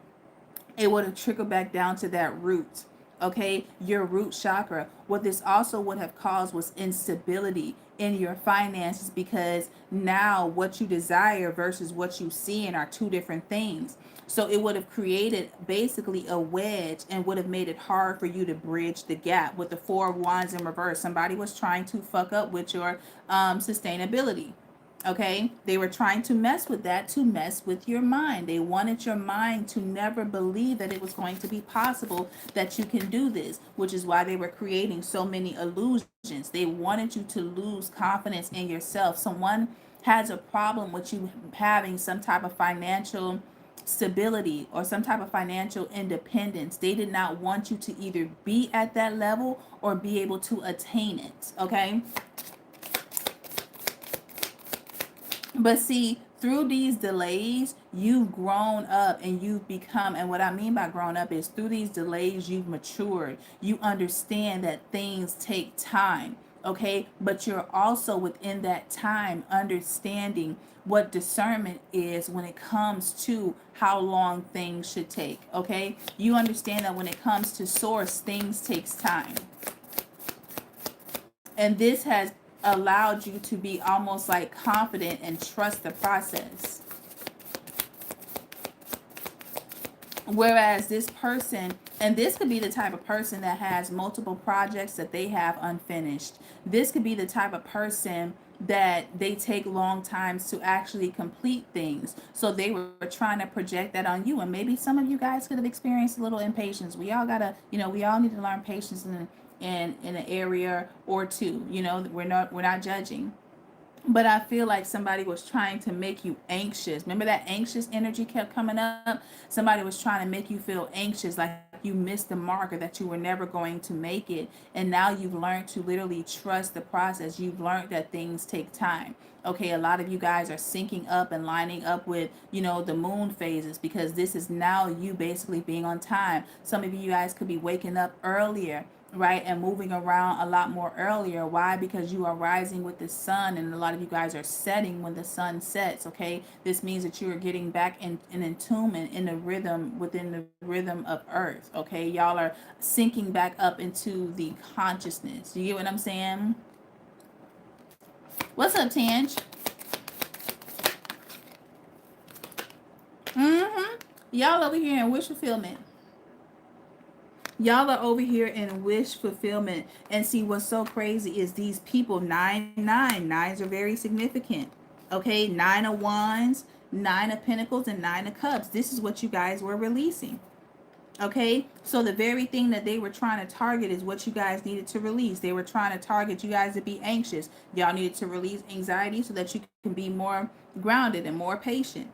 it would have trickled back down to that root, okay, your root chakra. What this also would have caused was instability in your finances, because now what you desire versus what you see in are two different things. So it would have created basically a wedge and would have made it hard for you to bridge the gap. With the Four of Wands in reverse, somebody was trying to fuck up with your sustainability. Okay, they were trying to mess with that, to mess with your mind. They wanted your mind to never believe that it was going to be possible that you can do this, which is why they were creating so many illusions. They wanted you to lose confidence in yourself. Someone has a problem with you having some type of financial stability or some type of financial independence. They did not want you to either be at that level or be able to attain it. Okay. But see, through these delays, you've grown up and you've become, and what I mean by grown up is through these delays, you've matured. You understand that things take time, okay? But you're also within that time understanding what discernment is when it comes to how long things should take, okay? You understand that when it comes to source, things takes time. And this has allowed you to be almost like confident and trust the process. Whereas this person, and this could be the type of person that has multiple projects that they have unfinished. This could be the type of person that they take long times to actually complete things. So they were trying to project that on you. And maybe some of you guys could have experienced a little impatience. We all gotta, we all need to learn patience in an area or two. We're not judging. But I feel like somebody was trying to make you anxious. Remember that anxious energy kept coming up? Somebody was trying to make you feel anxious, like you missed the mark or that you were never going to make it. And now you've learned to literally trust the process. You've learned that things take time. Okay, a lot of you guys are syncing up and lining up with, the moon phases, because this is now you basically being on time. Some of you guys could be waking up earlier, right, and moving around a lot more earlier. Why? Because you are rising with the sun, and a lot of you guys are setting when the sun sets. Okay, this means that you are getting back in attunement in the rhythm, within the rhythm of earth. Okay, y'all are sinking back up into the consciousness. You get what I'm saying? What's up, Tange? Y'all over here in wish fulfillment. Y'all are over here in wish fulfillment. And see, what's so crazy is these people, nines are very significant. Okay, 9 of Wands, 9 of Pentacles, and 9 of Cups. This is what you guys were releasing. Okay, so the very thing that they were trying to target is what you guys needed to release. They were trying to target you guys to be anxious. Y'all needed to release anxiety so that you can be more grounded and more patient.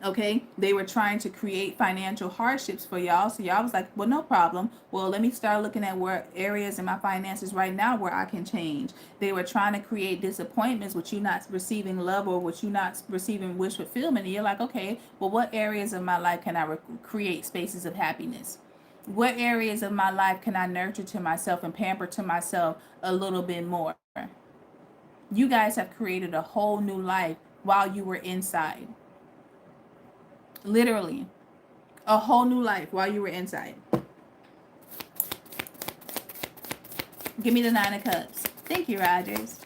Okay, they were trying to create financial hardships for y'all, so y'all was like, well, no problem. Well, let me start looking at where areas in my finances right now where I can change. They were trying to create disappointments with you not receiving love or with you not receiving wish fulfillment, and you're like, okay, well, what areas of my life can I create spaces of happiness? What areas of my life can I nurture to myself and pamper to myself a little bit more? You guys have created a whole new life while you were inside. Literally a whole new life while you were inside. Give me the 9 of Cups. Thank you, Rogers.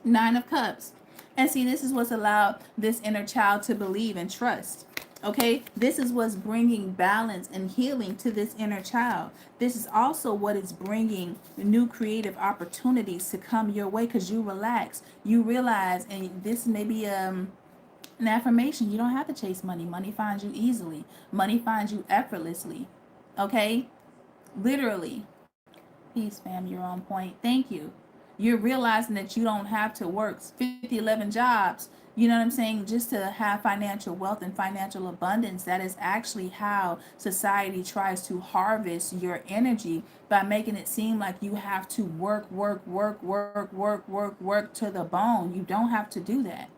Nine of Cups. And see, this is what's allowed this inner child to believe and trust. Okay, this is what's bringing balance and healing to this inner child. This is also what is bringing new creative opportunities to come your way because you relax. You realize, and this may be an affirmation, you don't have to chase money. Money finds you easily, money finds you effortlessly. Okay, literally. Peace, fam. You're on point. Thank you. You're realizing that you don't have to work 50, 11 jobs, you know what I'm saying, just to have financial wealth and financial abundance. That is actually how society tries to harvest your energy by making it seem like you have to work to the bone. You don't have to do that.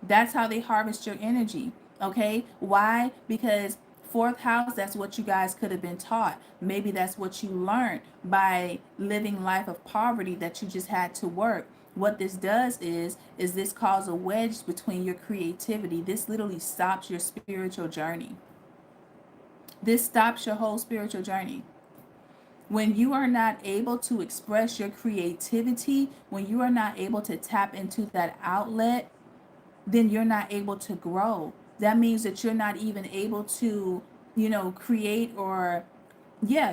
That's how they harvest your energy. Okay? Why? Because fourth house, that's what you guys could have been taught. Maybe that's what you learned by living life of poverty, that you just had to work. What this does is this cause a wedge between your creativity. This literally stops your spiritual journey. This stops your whole spiritual journey. When you are not able to express your creativity, when you are not able to tap into that outlet, then you're not able to grow. That means that you're not even able to, create or,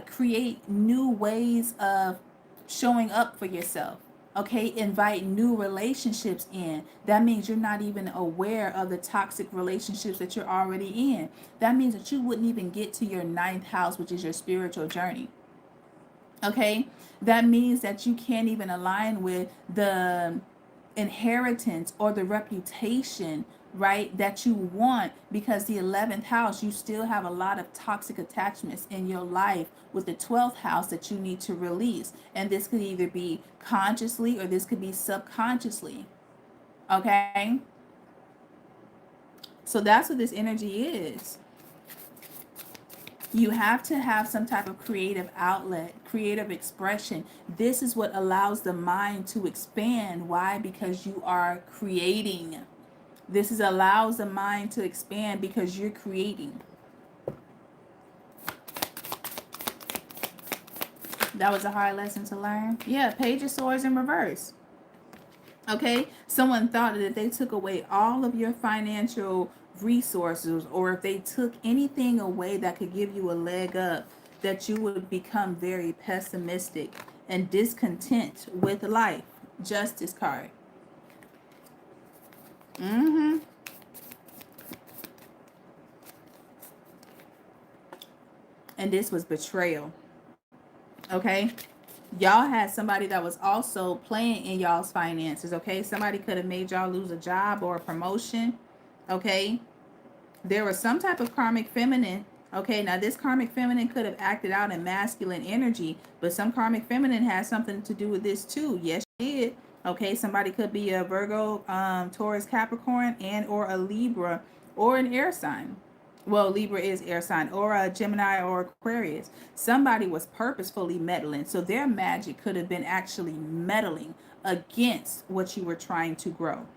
create new ways of showing up for yourself. Okay, invite new relationships in. That means you're not even aware of the toxic relationships that you're already in. That means that you wouldn't even get to your ninth house, which is your spiritual journey. Okay, that means that you can't even align with the inheritance or the reputation, right, that you want, because the 11th house, you still have a lot of toxic attachments in your life with the 12th house that you need to release. And this could either be consciously or this could be subconsciously. Okay, so that's what this energy is. You have to have some type of creative outlet, creative expression. This is what allows the mind to expand. Why? Because you are creating. This is allows the mind to expand because you're creating. That was a hard lesson to learn. Yeah, Page of Swords in reverse. Okay, someone thought that if they took away all of your financial resources, or if they took anything away that could give you a leg up, that you would become very pessimistic and discontent with life. Justice card. And this was betrayal. Okay, y'all had somebody that was also playing in y'all's finances. Okay, somebody could have made y'all lose a job or a promotion. Okay, there was some type of karmic feminine. Okay, now this karmic feminine could have acted out in masculine energy, but some karmic feminine has something to do with this too. Yes, she did. Okay, somebody could be a Virgo, Taurus, Capricorn, and or a Libra or an air sign. Well, Libra is air sign, or a Gemini or Aquarius. Somebody was purposefully meddling, so their magic could have been actually meddling against what you were trying to grow.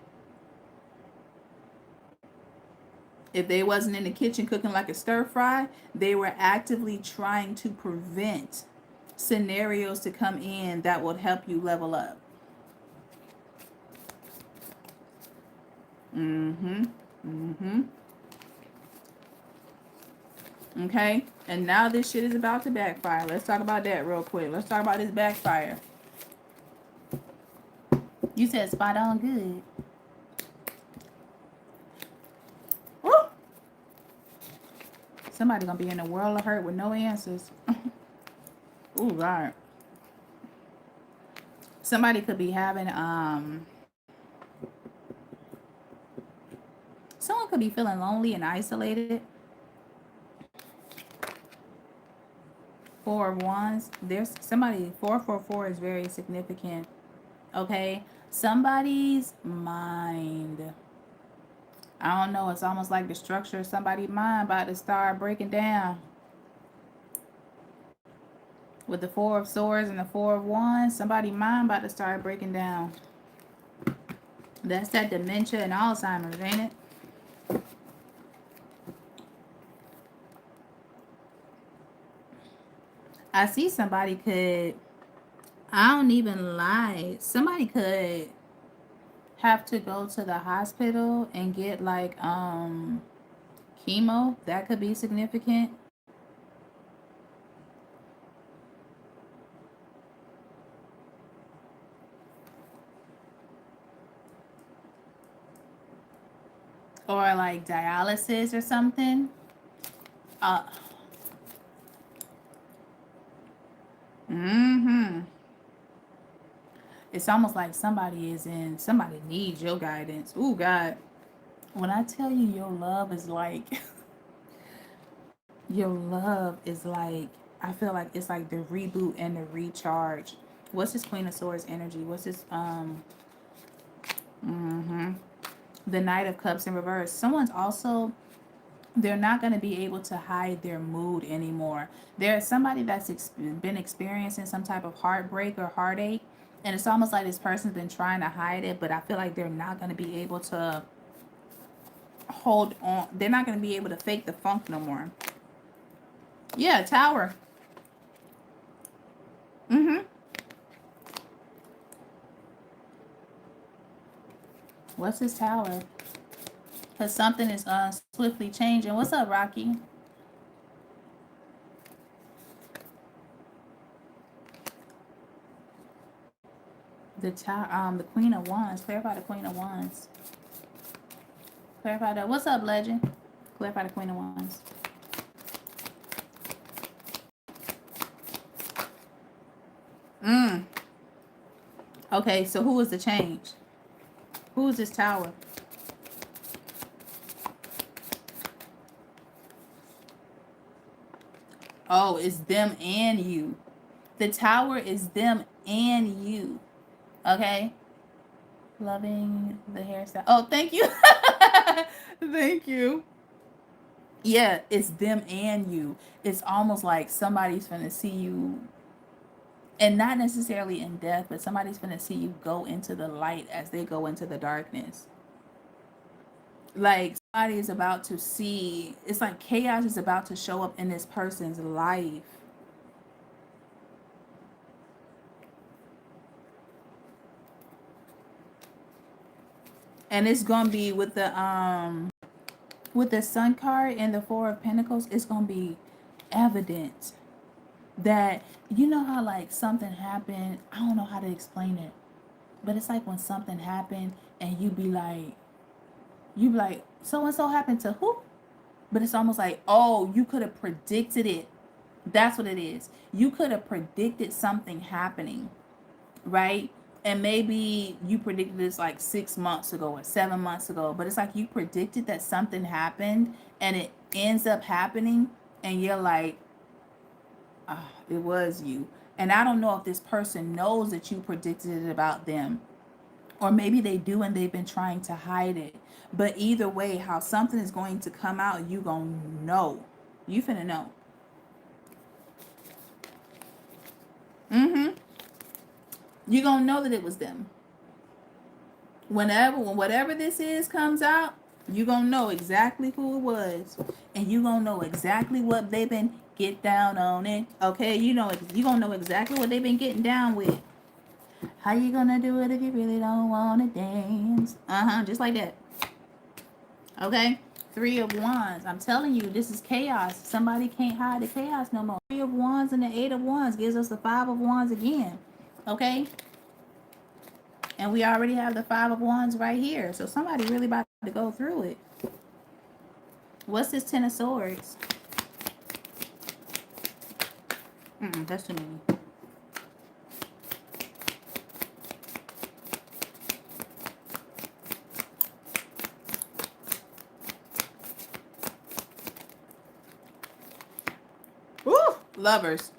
If they wasn't in the kitchen cooking like a stir fry, they were actively trying to prevent scenarios to come in that would help you level up. Okay, and now this shit is about to backfire. Let's talk about that real quick. Let's talk about this backfire. You said spot on good. Woo! Somebody gonna be in a world of hurt with no answers. Ooh, God. Somebody could be having someone could be feeling lonely and isolated. Four of Wands. There's somebody. 444 is very significant. Okay, somebody's mind. I don't know. It's almost like the structure of somebody's mind about to start breaking down. With the Four of Swords and the Four of Wands, somebody's mind about to start breaking down. That's that dementia and Alzheimer's, ain't it? I see somebody could, I don't even lie, somebody could have to go to the hospital and get like chemo, that could be significant. Or like dialysis or something. Uh mm-hmm. It's almost like somebody needs your guidance. Ooh, God. When I tell you your love is like your love is like, I feel like it's like the reboot and the recharge. What's this Queen of Swords energy? What's this mm-hmm. The Knight of Cups in reverse. Someone's also, they're not going to be able to hide their mood anymore. There's somebody that's been experiencing some type of heartbreak or heartache, and it's almost like this person's been trying to hide it, but I feel like they're not going to be able to hold on. They're not going to be able to fake the funk no more. Yeah, Tower. Mm-hmm. What's his Tower? Because something is swiftly changing. What's up, Rocky? The Queen of Wands. Clarify the Queen of Wands. Clarify that. What's up, Legend? Clarify the Queen of Wands. Mm. Okay, so who is the change? Who is this Tower? Oh, it's them and you. The Tower is them and you. Okay? Loving the hairstyle. Oh, thank you. Thank you. Yeah, it's them and you. It's almost like somebody's gonna see you, and not necessarily in death, but somebody's gonna see you go into the light as they go into the darkness. Like somebody is about to see, it's like chaos is about to show up in this person's life. And it's gonna be with the Sun card and the Four of Pentacles, it's gonna be evident that, you know how like something happened, I don't know how to explain it, but it's like when something happened and you be like, so and so happened to who? But it's almost like, oh, you could have predicted it. That's what it is. You could have predicted something happening, right? And maybe you predicted this like 6 months ago or 7 months ago, but it's like you predicted that something happened and it ends up happening, and you're like, ah, it was you. And I don't know if this person knows that you predicted it about them, or maybe they do and they've been trying to hide it. But either way, how something is going to come out, you gonna know. You finna know. Mm-hmm. You gonna know that it was them. When whatever this is comes out, you gonna know exactly who it was, and you gonna know exactly what they've been get down on it. Okay, you gonna know exactly what they've been getting down with. How you gonna do it if you really don't wanna dance? Just like that. Okay, Three of Wands. I'm telling you, this is chaos. Somebody can't hide the chaos no more. Three of Wands and the Eight of Wands gives us the Five of Wands again. Okay, and we already have the Five of Wands right here. So somebody really about to go through it. What's this Ten of Swords? That's too many. Woo! Lovers.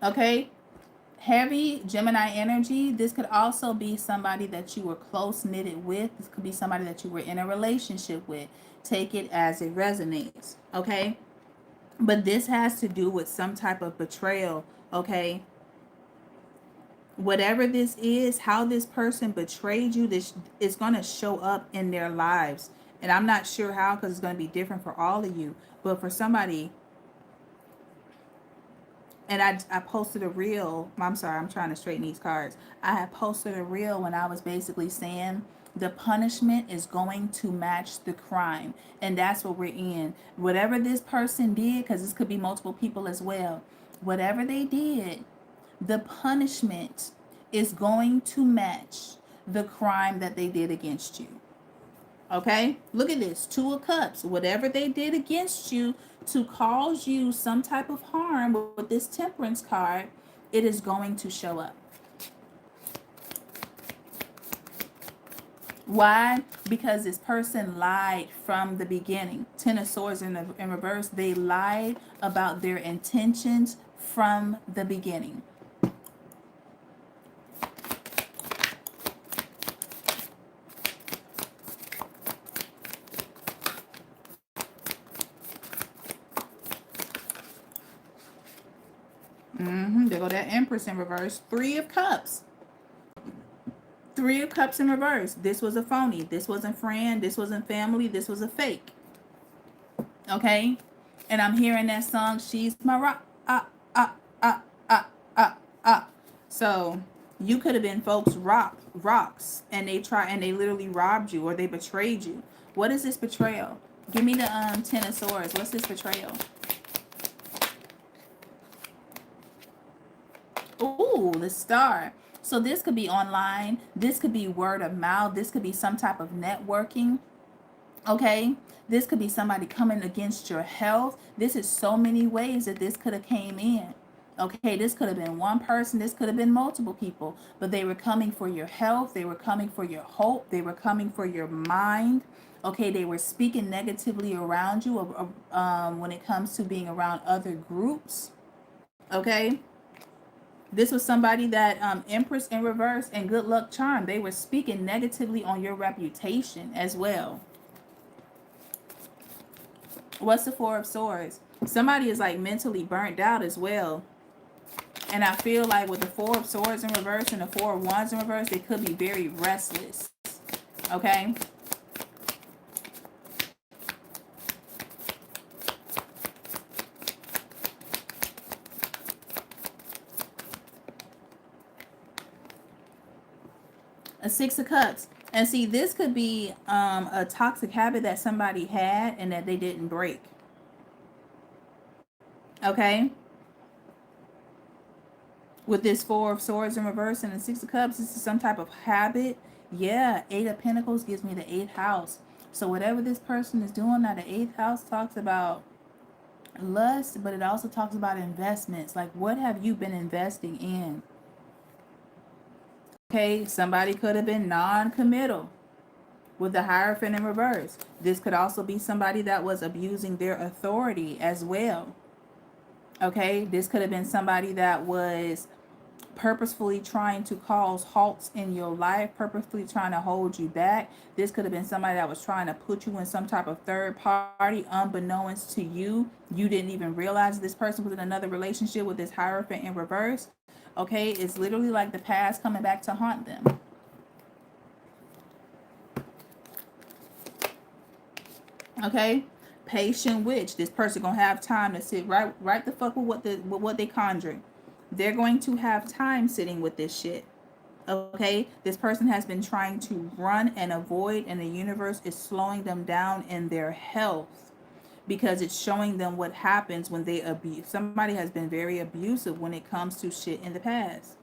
Okay. Heavy Gemini energy. This could also be somebody that you were close knitted with. This could be somebody that you were in a relationship with. Take it as it resonates. Okay. But this has to do with some type of betrayal. Okay. Whatever this is, how this person betrayed you, this is going to show up in their lives. And I'm not sure how, because it's going to be different for all of you. But for somebody, And I posted a reel. I'm sorry, I'm trying to straighten these cards. I had posted a reel when I was basically saying the punishment is going to match the crime. And that's what we're in. Whatever this person did, because this could be multiple people as well, whatever they did, the punishment is going to match the crime that they did against you. Okay, look at this. Two of Cups. Whatever they did against you to cause you some type of harm with this Temperance card, it is going to show up. Why? Because this person lied from the beginning. Ten of Swords in reverse. They lied about their intentions from the beginning. There go that Empress in reverse. Three of Cups. Three of Cups in reverse. This was a phony. This wasn't friend. This wasn't family. This was a fake. Okay? And I'm hearing that song, She's My Rock. So you could have been folks rocks and they literally robbed you or they betrayed you. What is this betrayal? Give me the Ten of Swords. What's this betrayal? Ooh, the Star. So this could be online. This could be word of mouth. This could be some type of networking. Okay? This could be somebody coming against your health. This is so many ways that this could have came in. Okay, this could have been one person. This could have been multiple people. But they were coming for your health. They were coming for your hope. They were coming for your mind. Okay, they were speaking negatively around you when it comes to being around other groups. Okay? This was somebody that Empress in reverse and Good Luck Charm. They were speaking negatively on your reputation as well. What's the Four of Swords? Somebody is like mentally burnt out as well. And I feel like with the Four of Swords in reverse and the Four of Wands in reverse, they could be very restless. Okay? A Six of Cups. And see, this could be a toxic habit that somebody had and that they didn't break. Okay? With this Four of Swords in reverse and the Six of Cups, this is some type of habit. Yeah, Eight of Pentacles gives me the eighth house. So whatever this person is doing, now the eighth house talks about lust, but it also talks about investments. Like, what have you been investing in? Okay, somebody could have been non-committal with the Hierophant in reverse. This could also be somebody that was abusing their authority as well. Okay, this could have been somebody that was purposefully trying to cause halts in your life, purposefully trying to hold you back. This could have been somebody that was trying to put you in some type of third party unbeknownst to you. You didn't even realize this person was in another relationship with this Hierophant in reverse. Okay, it's literally like the past coming back to haunt them. Okay, Patient Witch. This person gonna have time to sit right the fuck with what they conjuring. They're going to have time sitting with this shit. Okay, this person has been trying to run and avoid, and the universe is slowing them down in their health because it's showing them what happens when they abuse. Somebody has been very abusive when it comes to shit in the past.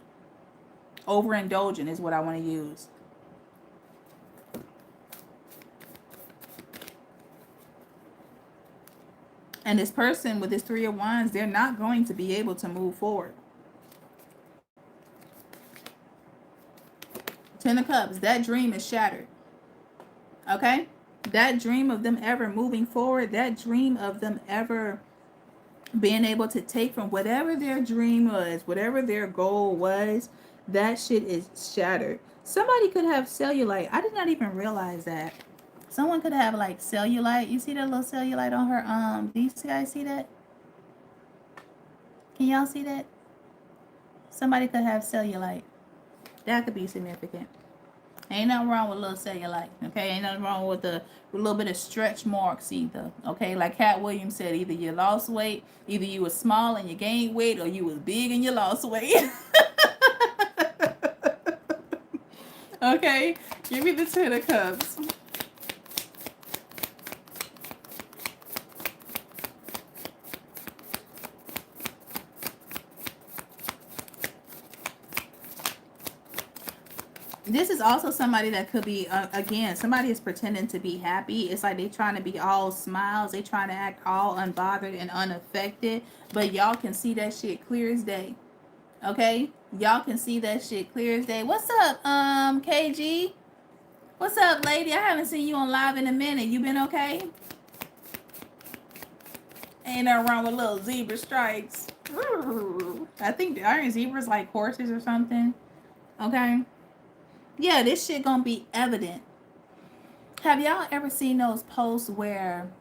Overindulgent is what I want to use. And this person with this Three of Wands, they're not going to be able to move forward. Ten of Cups, that dream is shattered. Okay? That dream of them ever moving forward, that dream of them ever being able to take from whatever their dream was, whatever their goal was, that shit is shattered. Somebody could have cellulite. I did not even realize that. Someone could have like cellulite. You see that little cellulite on her do you guys see that? Can y'all see that? Somebody could have cellulite. That could be significant. Ain't nothing wrong with a little cellulite, okay? Ain't nothing wrong with a little bit of stretch marks either, okay? Like Cat Williams said, either you lost weight, either you was small and you gained weight, or you was big and you lost weight. Okay, give me the Ten of Cups. This is also somebody that could be, again, somebody is pretending to be happy. It's like they trying to be all smiles. They trying to act all unbothered and unaffected. But y'all can see that shit clear as day. Okay? Y'all can see that shit clear as day. What's up, KG? What's up, lady? I haven't seen you on live in a minute. You been okay? Ain't nothing wrong with little zebra stripes. I think, aren't zebras like horses or something? Okay? Yeah, this shit gonna be evident. Have y'all ever seen those posts where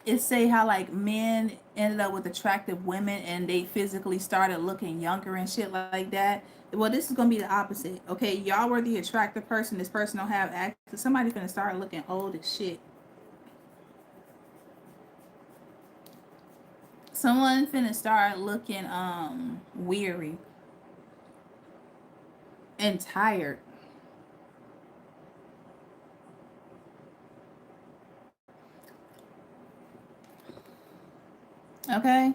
it say how like men ended up with attractive women and they physically started looking younger and shit like that? Well, this is gonna be the opposite. Okay, y'all were the attractive person. This person don't have access. Somebody's gonna start looking old as shit. Someone finna start looking weary and tired. Okay?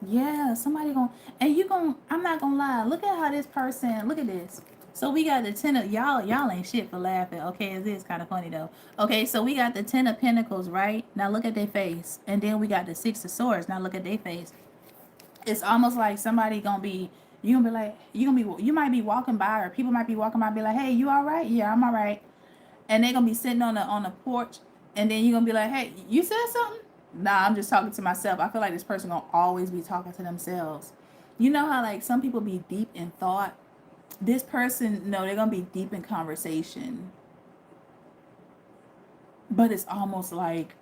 Yeah, somebody gonna, and you gonna, I'm not gonna lie, look at how this person, look at this. So we got the ten of, y'all ain't shit for laughing. Okay, it is kind of funny though. Okay, so we got the Ten of Pentacles, right? Now look at their face. And then we got the Six of Swords. Now look at their face. It's almost like somebody gonna be, you gonna be like, you might be walking by, or people might be walking by and be like, hey, you all right? Yeah, I'm all right. And they're gonna be sitting on the porch, and then you're gonna be like, hey, you said something? Nah, I'm just talking to myself. I feel like this person gonna always be talking to themselves. You know how like some people be deep in thought? This person, no, they're gonna be deep in conversation. But it's almost like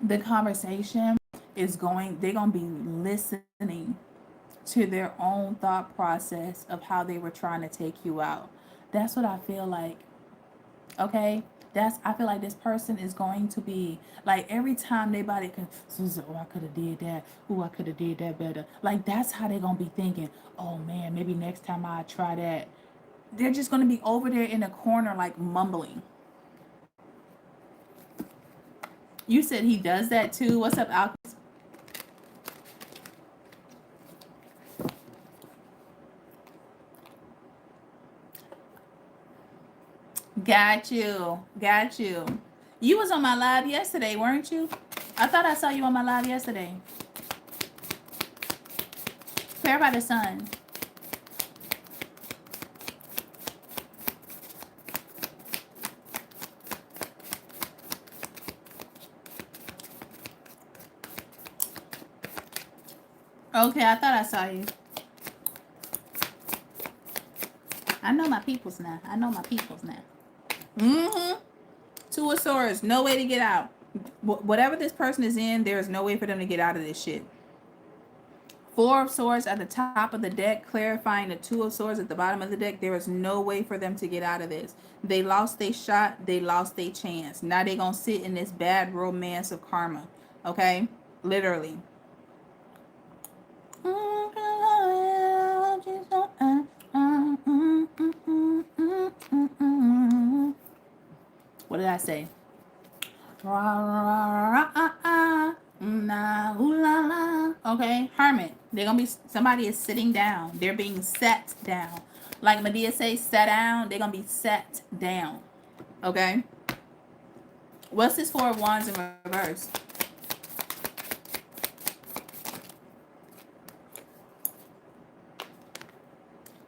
the conversation is going, they're gonna be listening to their own thought process of how they were trying to take you out. That's what I feel like. Okay, that's, I feel like this person is going to be like, every time they body can, oh, I could have did that, oh, I could have did that better, like that's how they're gonna be thinking. Oh man, maybe next time I try that. They're just gonna be over there in the corner like mumbling. You said he does that too. What's up, Alchemist? Got you. You was on my live yesterday, weren't you? I thought I saw you on my live yesterday. Prayer by the Sun. Okay, I thought I saw you. I know my peoples now. Mm-hmm. Two of Swords. No way to get out. Whatever this person is in, there is no way for them to get out of this shit. Four of Swords at the top of the deck, clarifying the Two of Swords at the bottom of the deck. There is no way for them to get out of this. They lost their shot. They lost their chance. Now they're going to sit in this bad romance of karma. Okay? Literally. What did I say? Okay, Hermit. They're gonna be, somebody is sitting down. They're being sat down. Like Medea says, sat down. They're gonna be sat down. Okay. What's this Four of Wands in reverse?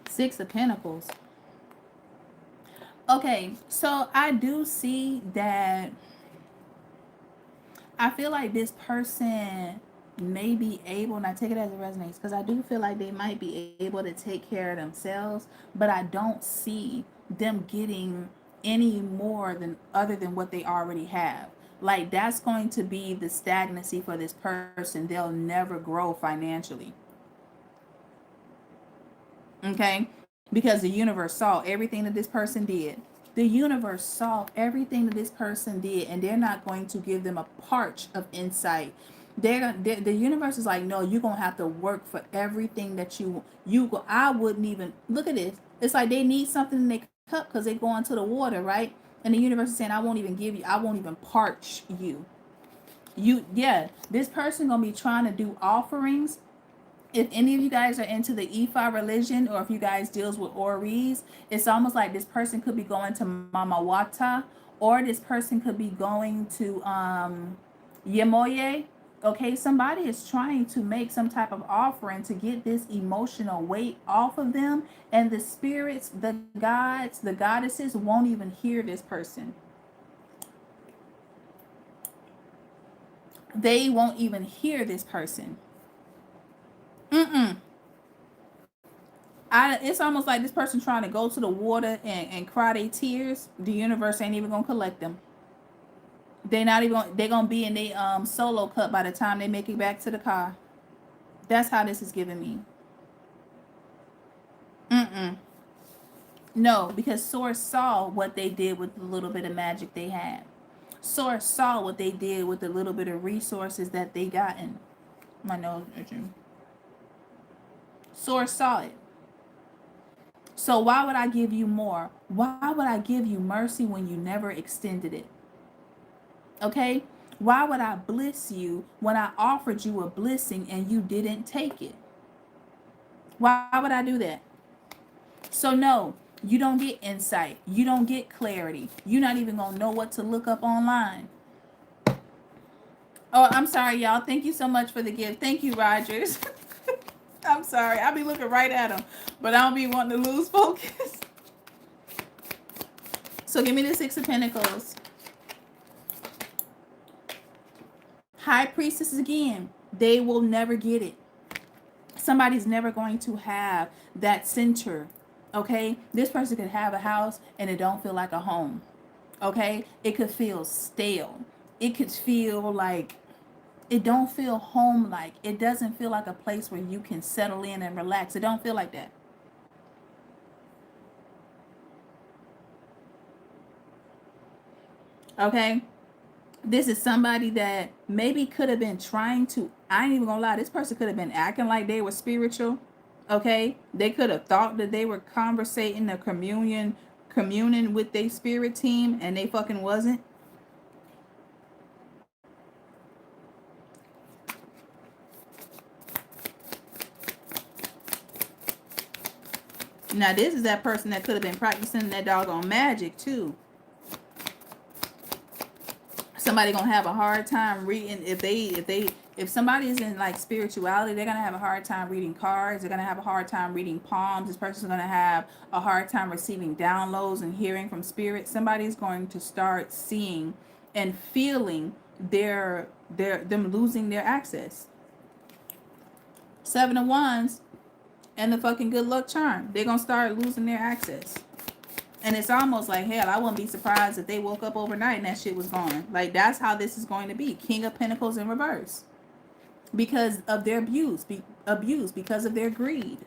Six of Pentacles. Okay, so I do see that. I feel like this person may be able, and I take it as it resonates, because I do feel like they might be able to take care of themselves, but I don't see them getting any more than other than what they already have. Like that's going to be the stagnancy for this person. They'll never grow financially. Okay. because the universe saw everything that this person did. The universe saw everything that this person did, and they're not going to give them a part of insight. The universe is like, no, you're gonna have to work for everything that you go. I wouldn't even look at this. It's like they need something in their cup because they go into the water, right? And the universe is saying, I won't even give you. I won't even parch you. Yeah, this person gonna be trying to do offerings. If any of you guys are into the Ifa religion, or if you guys deals with Oris, it's almost like this person could be going to Mama Wata, or this person could be going to Yemoye. Okay, somebody is trying to make some type of offering to get this emotional weight off of them, and the spirits, the gods, the goddesses won't even hear this person. They won't even hear this person. Mm-mm. It's almost like this person trying to go to the water and cry their tears. The universe ain't even gonna collect them. They're gonna be in their solo cup by the time they make it back to the car. That's how this is giving me. Mm-mm. No, because Source saw what they did with the little bit of magic they had. Source saw what they did with the little bit of resources that they gotten. My nose itching. Source saw it. So why would I give you more? Why would I give you mercy when you never extended it? Okay? Why would I bliss you when I offered you a blessing and you didn't take it? Why would I do that? So no, you don't get insight. You don't get clarity. You're not even going to know what to look up online. Oh, I'm sorry, y'all. Thank you so much for the gift. Thank you, Rogers. I'm sorry. I'll be looking right at them, but I don't be wanting to lose focus. So give me the Six of Pentacles. High Priestess again. They will never get it. Somebody's never going to have that center. Okay? This person could have a house and it don't feel like a home. Okay? It could feel stale. It could feel like it don't feel home like. It doesn't feel like a place where you can settle in and relax. It don't feel like that. Okay? This is somebody that maybe could have been trying to, I ain't even gonna lie, this person could have been acting like they were spiritual. Okay? They could have thought that they were conversating a communing with their spirit team, and they fucking wasn't. Now this is that person that could have been practicing that doggone magic too. Somebody gonna have a hard time reading if somebody is in like spirituality, they're gonna have a hard time reading cards. They're gonna have a hard time reading palms. This person's gonna have a hard time receiving downloads and hearing from spirit. Somebody's going to start seeing and feeling them losing their access. Seven of Wands and the fucking good luck charm. They're gonna start losing their access. And it's almost like, hell, I wouldn't be surprised if they woke up overnight and that shit was gone. Like, that's how this is going to be. King of Pentacles in reverse. Because of their abuse, because of their greed.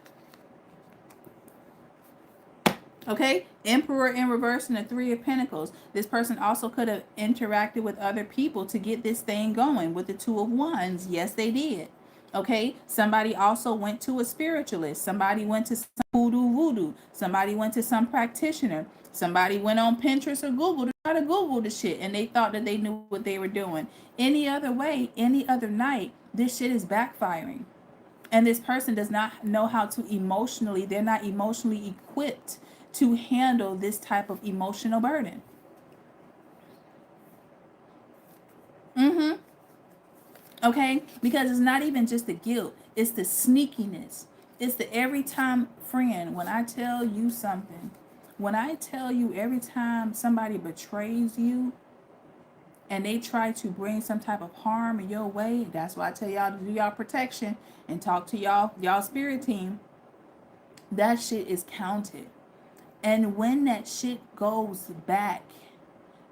Okay? Emperor in reverse and the Three of Pentacles. This person also could have interacted with other people to get this thing going with the Two of Wands. Yes, they did. Okay? Somebody also went to a spiritualist. Somebody went to some voodoo. Somebody went to some practitioner. Somebody went on Pinterest or Google to try to Google the shit, and they thought that they knew what they were doing. Any other way, any other night, this shit is backfiring. And this person does not know how to emotionally, they're not emotionally equipped to handle this type of emotional burden. Mm-hmm. Okay? Because it's not even just the guilt, it's the sneakiness. It's the every time, friend, when I tell you something, when I tell you every time somebody betrays you and they try to bring some type of harm in your way, that's why I tell y'all to do y'all protection and talk to y'all spirit team. That shit is counted. And when that shit goes back,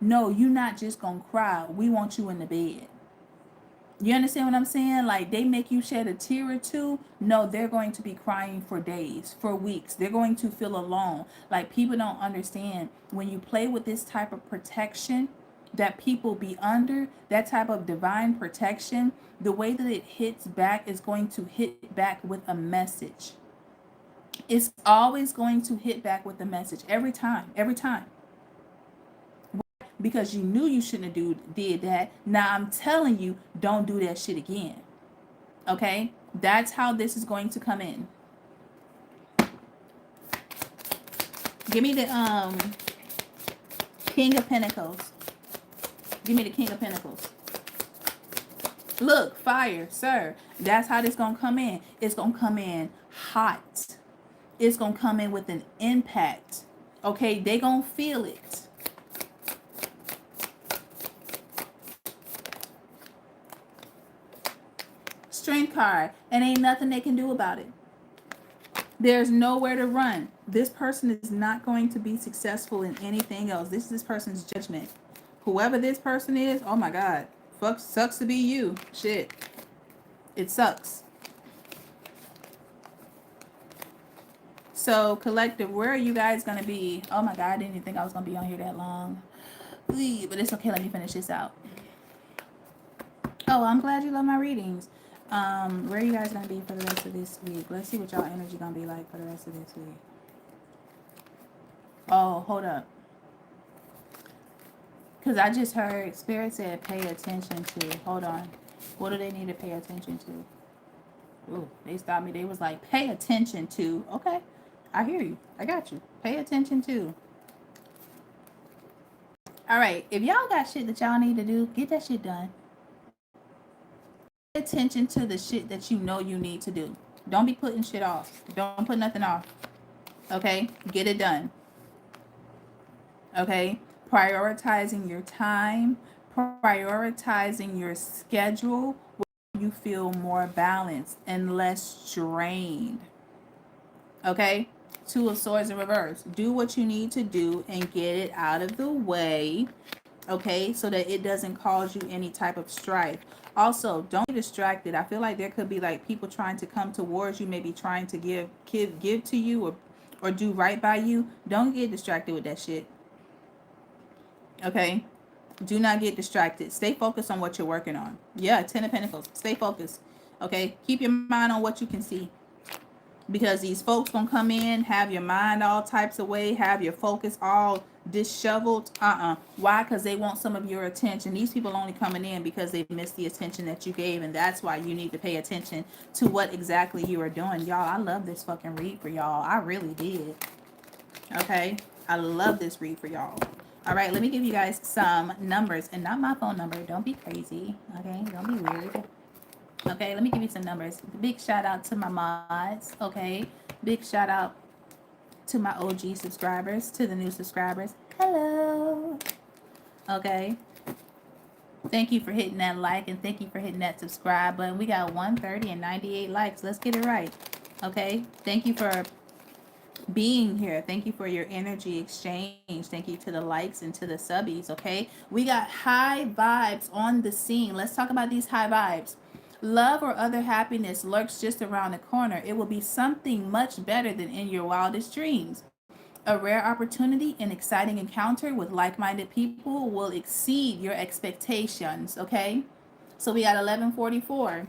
no, you're not just gonna cry. We want you in the bed. You understand what I'm saying? Like, they make you shed a tear or two. No, they're going to be crying for days, for weeks. They're going to feel alone. Like, people don't understand when you play with this type of protection that people be under, that type of divine protection, the way that it hits back is going to hit back with a message. It's always going to hit back with a message every time, every time. Because you knew you shouldn't have did that. Now I'm telling you, don't do that shit again. Okay? That's how this is going to come in. Give me the King of Pentacles. Give me the King of Pentacles. Look, fire, sir. That's how this gonna come in. It's gonna come in hot. It's gonna come in with an impact. Okay, they gonna feel it. Strength card, and ain't nothing they can do about it. There's nowhere to run. This person is not going to be successful in anything else. This is this person's judgment. Whoever this person is, oh my God. Fuck, sucks to be you. Shit. It sucks. So, collective, where are you guys going to be? Oh my God, I didn't even think I was going to be on here that long. But it's okay. Let me finish this out. Oh, I'm glad you love my readings. Where are you guys going to be for the rest of this week? Let's see what y'all energy going to be like for the rest of this week. Oh, hold up. Because I just heard Spirit said pay attention to. Hold on. What do they need to pay attention to? Ooh, they stopped me. They was like, pay attention to. Okay. I hear you. I got you. Pay attention to. All right. If y'all got shit that y'all need to do, get that shit done. Pay attention to the shit that you know you need to do. Don't be putting shit off. Don't put nothing off. Okay? Get it done. Okay? Prioritizing your time, prioritizing your schedule where you feel more balanced and less drained. Okay? Two of Swords in reverse. Do what you need to do and get it out of the way. Okay? So that it doesn't cause you any type of strife. Also, don't be distracted. I feel like there could be like people trying to come towards you, maybe trying to give to you or do right by you. Don't get distracted with that shit. Okay? Do not get distracted. Stay focused on what you're working on. Yeah, 10 of Pentacles. Stay focused. Okay? Keep your mind on what you can see. Because these folks gonna come in, have your mind all types of way, have your focus all disheveled. Why? Because they want some of your attention. These people only coming in because they missed the attention that you gave, and that's why you need to pay attention to what exactly you are doing. Y'all, I love this fucking read for y'all. I really did. Okay? I love this read for y'all. All right, let me give you guys some numbers, and not my phone number. Don't be crazy. Okay? Don't be weird. Okay, let me give you some numbers. Big shout out to my mods. Okay, big shout out to my OG subscribers, to the new subscribers. Hello. Okay, thank you for hitting that like, and thank you for hitting that subscribe button. We got 130 and 98 likes. Let's get it right. Okay, thank you for being here. Thank you for your energy exchange. Thank you to the likes and to the subbies. Okay, we got high vibes on the scene. Let's talk about these high vibes. Love or other happiness lurks just around the corner. It will be something much better than in your wildest dreams. A rare opportunity, an exciting encounter with like-minded people will exceed your expectations. Okay, so we got 1144.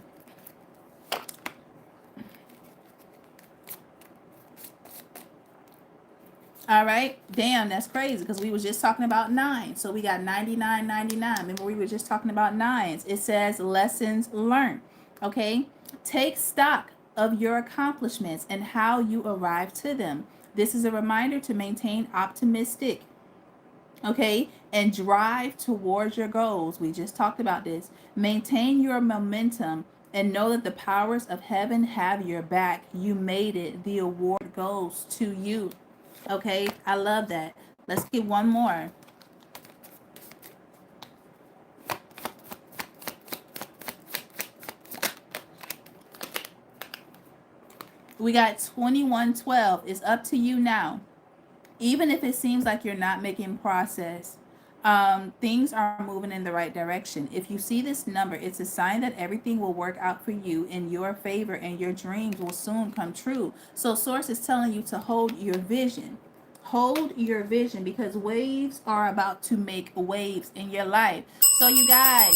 All right, damn, that's crazy because we was just talking about 9. So we got 99.99. Remember, we were just talking about 9s. It says lessons learned. Okay, take stock of your accomplishments and how you arrive to them. This is a reminder to maintain optimistic, okay, and drive towards your goals. We just talked about this. Maintain your momentum and know that the powers of heaven have your back. You made it. The award goes to you. Okay, I love that. Let's get one more. We got 2112. It's up to you now. Even if it seems like you're not making progress, Things are moving in the right direction. If you see this number, it's a sign that everything will work out for you in your favor and your dreams will soon come true. So source is telling you to hold your vision. Hold your vision because waves are about to make waves in your life. So you guys,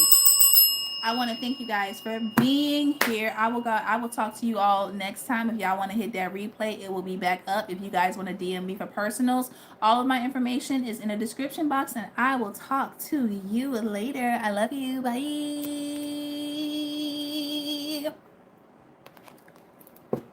I want to thank you guys for being here. I will talk to you all next time. If y'all want to hit that replay, it will be back up. If you guys want to DM me for personals, all of my information is in the description box, and I will talk to you later. I love you. Bye.